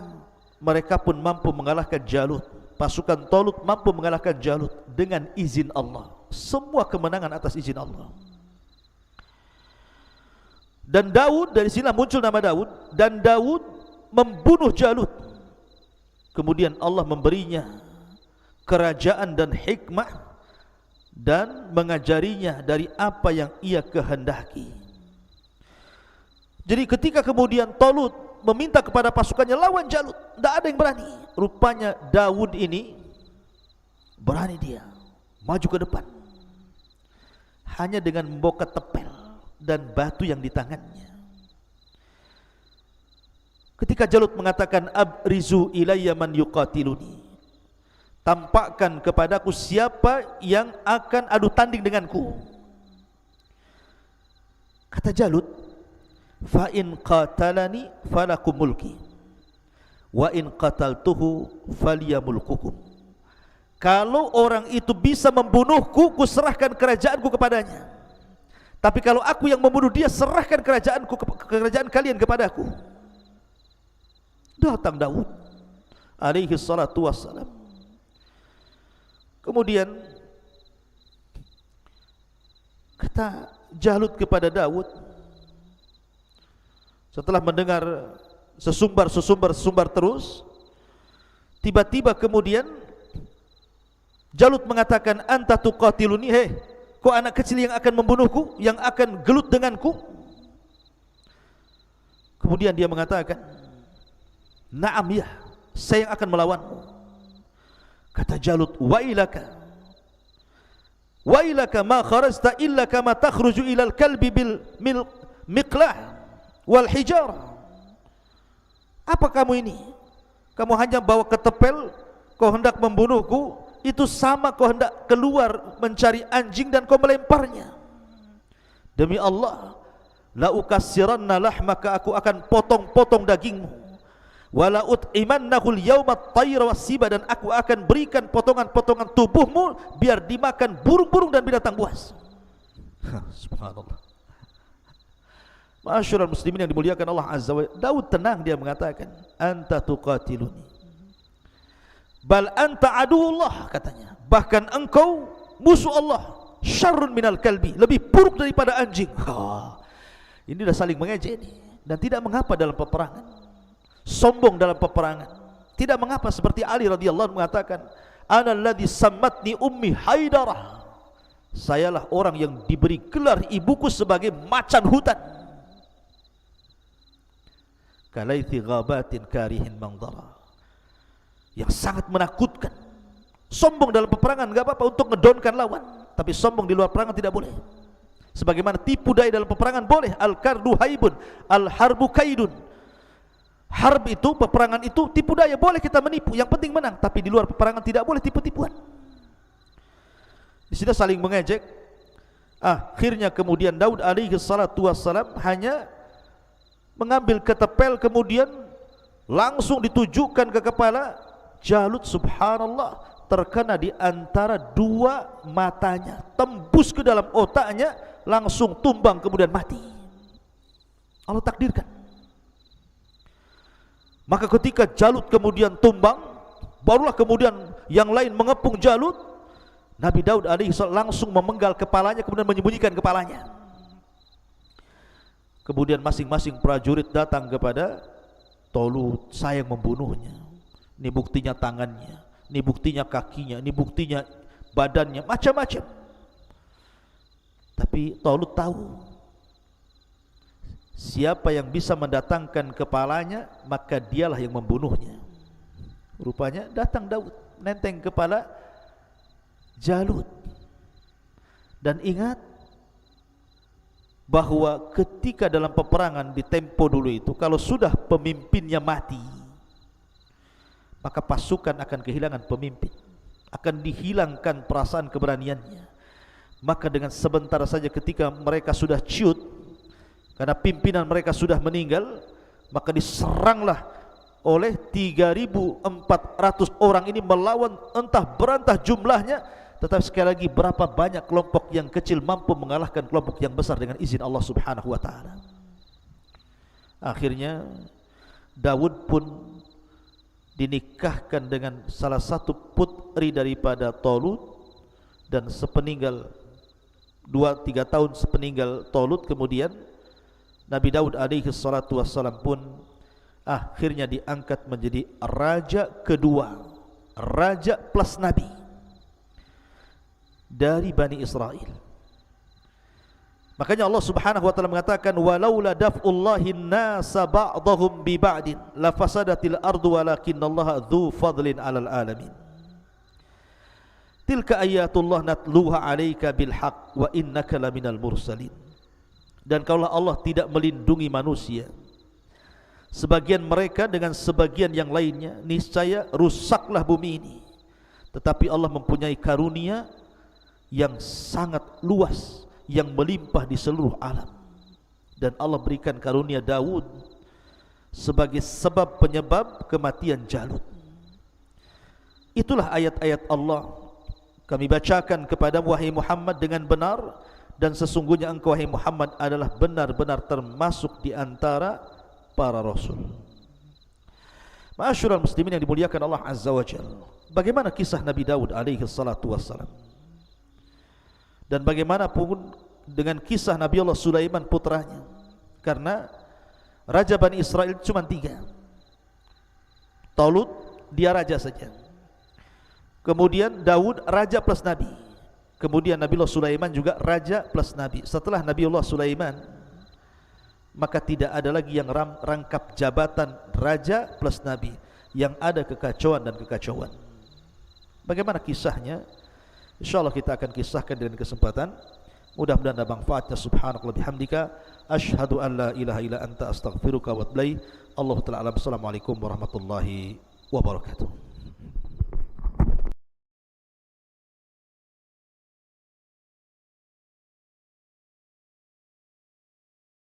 mereka pun mampu mengalahkan Jalut. Pasukan Talut mampu mengalahkan Jalut dengan izin Allah. Semua kemenangan atas izin Allah. Dan Daud, dari sinilah muncul nama Daud. Dan Daud membunuh Jalut. Kemudian Allah memberinya kerajaan dan hikmah, dan mengajarinya dari apa yang ia kehendaki. Jadi ketika kemudian Talut meminta kepada pasukannya lawan Jalut, tidak ada yang berani. Rupanya Daud ini berani, dia maju ke depan hanya dengan membawa ketepel dan batu yang di tangannya. Ketika Jalut mengatakan, abrizu ilayya man yuqatiluni, tampakkan kepadaku siapa yang akan adu tanding denganku. Kata Jalut, fa in qatalani falakum mulki wa in qataltuhu falyamulkukum. Kalau orang itu bisa membunuhku, kuserahkan kerajaanku kepadanya. Tapi kalau aku yang membunuh dia, serahkan kerajaan kalian kepadaku. Datang Daud alaihi salatu wassalam. Kemudian kata Jalut kepada Daud, setelah mendengar sesumbar terus, tiba-tiba kemudian Jalut mengatakan, anta tuqatiluni, kau anak kecil yang akan membunuhku, yang akan gelut denganku. Kemudian dia mengatakan, na'am ya, saya yang akan melawanmu. Kata Jalut, wailaka ma kharajta illa kama takhruju ilal kalbi bil miqlah wal hijar. Apa kamu ini? Kamu hanya bawa ketepel, kau hendak membunuhku. Itu sama kau hendak keluar mencari anjing dan kau melemparnya. Demi Allah, la ukassiranna lahmaka, aku akan potong-potong dagingmu. Wala ut'imannahu al-yawma at-tayra was-siba, dan aku akan berikan potongan-potongan tubuhmu biar dimakan burung-burung dan binatang buas. Subhanallah. Ma'asyiral muslimin yang dimuliakan Allah Azza wa Jalla, Daud tenang, dia mengatakan, anta tuqatiluni. Bal anta aduullah, katanya, bahkan engkau musuh Allah. Syarrun minal kalbi, lebih buruk daripada anjing. Ini dah saling mengejek ini. Dan tidak mengapa dalam peperangan, sombong dalam peperangan. Tidak mengapa, seperti Ali radhiyallahu anhu mengatakan, ana alladhi sammatni ummi Haidarah, sayalah orang yang diberi gelar ibuku sebagai macan hutan. Kalaithi ghabatin karihin mangdara, yang sangat menakutkan. Sombong dalam peperangan enggak apa-apa untuk ngedonkan lawan, tapi sombong di luar peperangan tidak boleh. Sebagaimana tipu daya dalam peperangan boleh. Al-kardu haibun, al-harbu kaidun. Harb itu, peperangan itu tipu daya, boleh kita menipu, yang penting menang. Tapi di luar peperangan tidak boleh tipu-tipuan. Di sini saling mengejek. Akhirnya kemudian Daud alaihi salatu wassalam hanya mengambil ketepel, kemudian langsung ditujukan ke kepala Jalut. Subhanallah, terkena di antara dua matanya, tembus ke dalam otaknya, langsung tumbang kemudian mati. Allah takdirkan. Maka ketika Jalut kemudian tumbang, barulah kemudian yang lain mengepung Jalut. Nabi Daud alaihissalam langsung memenggal kepalanya, kemudian menyembunyikan kepalanya. Kemudian masing-masing prajurit datang kepada Tolut, saya yang membunuhnya. Ini buktinya tangannya, ini buktinya kakinya, ini buktinya badannya, macam-macam. Tapi Tolut tahu siapa yang bisa mendatangkan kepalanya, maka dialah yang membunuhnya. Rupanya datang Daud, nenteng kepala Jalut. Dan ingat bahwa ketika dalam peperangan di tempo dulu itu, kalau sudah pemimpinnya mati, maka pasukan akan kehilangan pemimpin, akan dihilangkan perasaan keberaniannya. Maka dengan sebentar saja ketika mereka sudah ciut, karena pimpinan mereka sudah meninggal, maka diseranglah oleh 3.400 orang ini melawan, entah berantah jumlahnya, tetapi sekali lagi berapa banyak kelompok yang kecil mampu mengalahkan kelompok yang besar dengan izin Allah subhanahu wa ta'ala. Akhirnya Daud pun dinikahkan dengan salah satu putri daripada Tolut, dan sepeninggal 2-3 tahun sepeninggal Tolut, kemudian Nabi Daud alaihi salatu wassalam pun akhirnya diangkat menjadi raja kedua, raja plus nabi dari Bani Israel. Makanya Allah subhanahu wa ta'ala mengatakan, walaula daf'ullahi nasa ba'dahum bi ba'din lafasadatil ardu walakinallaha dzu fadlin 'alal alamin. Tilka ayatullah natluha 'alaika bil haqq wa innaka laminal mursalin. Dan kalau Allah tidak melindungi manusia, sebagian mereka dengan sebagian yang lainnya, niscaya rusaklah bumi ini. Tetapi Allah mempunyai karunia yang sangat luas, yang melimpah di seluruh alam. Dan Allah berikan karunia Daud sebagai sebab penyebab kematian Jalut. Itulah ayat-ayat Allah kami bacakan kepada wahai Muhammad dengan benar, dan sesungguhnya engkau wahai Muhammad adalah benar-benar termasuk di antara para rasul. Ma'asyiral muslimin yang dimuliakan Allah azza wa jalla, bagaimana kisah Nabi Daud alaihi salatu wassalam, dan bagaimana pun dengan kisah Nabi Allah Sulaiman putranya. Karena raja Bani Israel cuma 3. Tolut dia raja saja, kemudian Daud raja plus nabi, kemudian Nabi Allah Sulaiman juga raja plus nabi. Setelah Nabi Allah Sulaiman, maka tidak ada lagi yang rangkap jabatan raja plus nabi, yang ada kekacauan dan kekacauan. Bagaimana kisahnya? InsyaAllah kita akan kisahkan dengan kesempatan. Mudah-mudahan ada manfaatnya. Subhanakallah bihamdika, asyhadu an la ilaha illa anta astaghfiruka wa atubu ilaik. Allahu ta'ala alam. Assalamualaikum warahmatullahi wabarakatuh.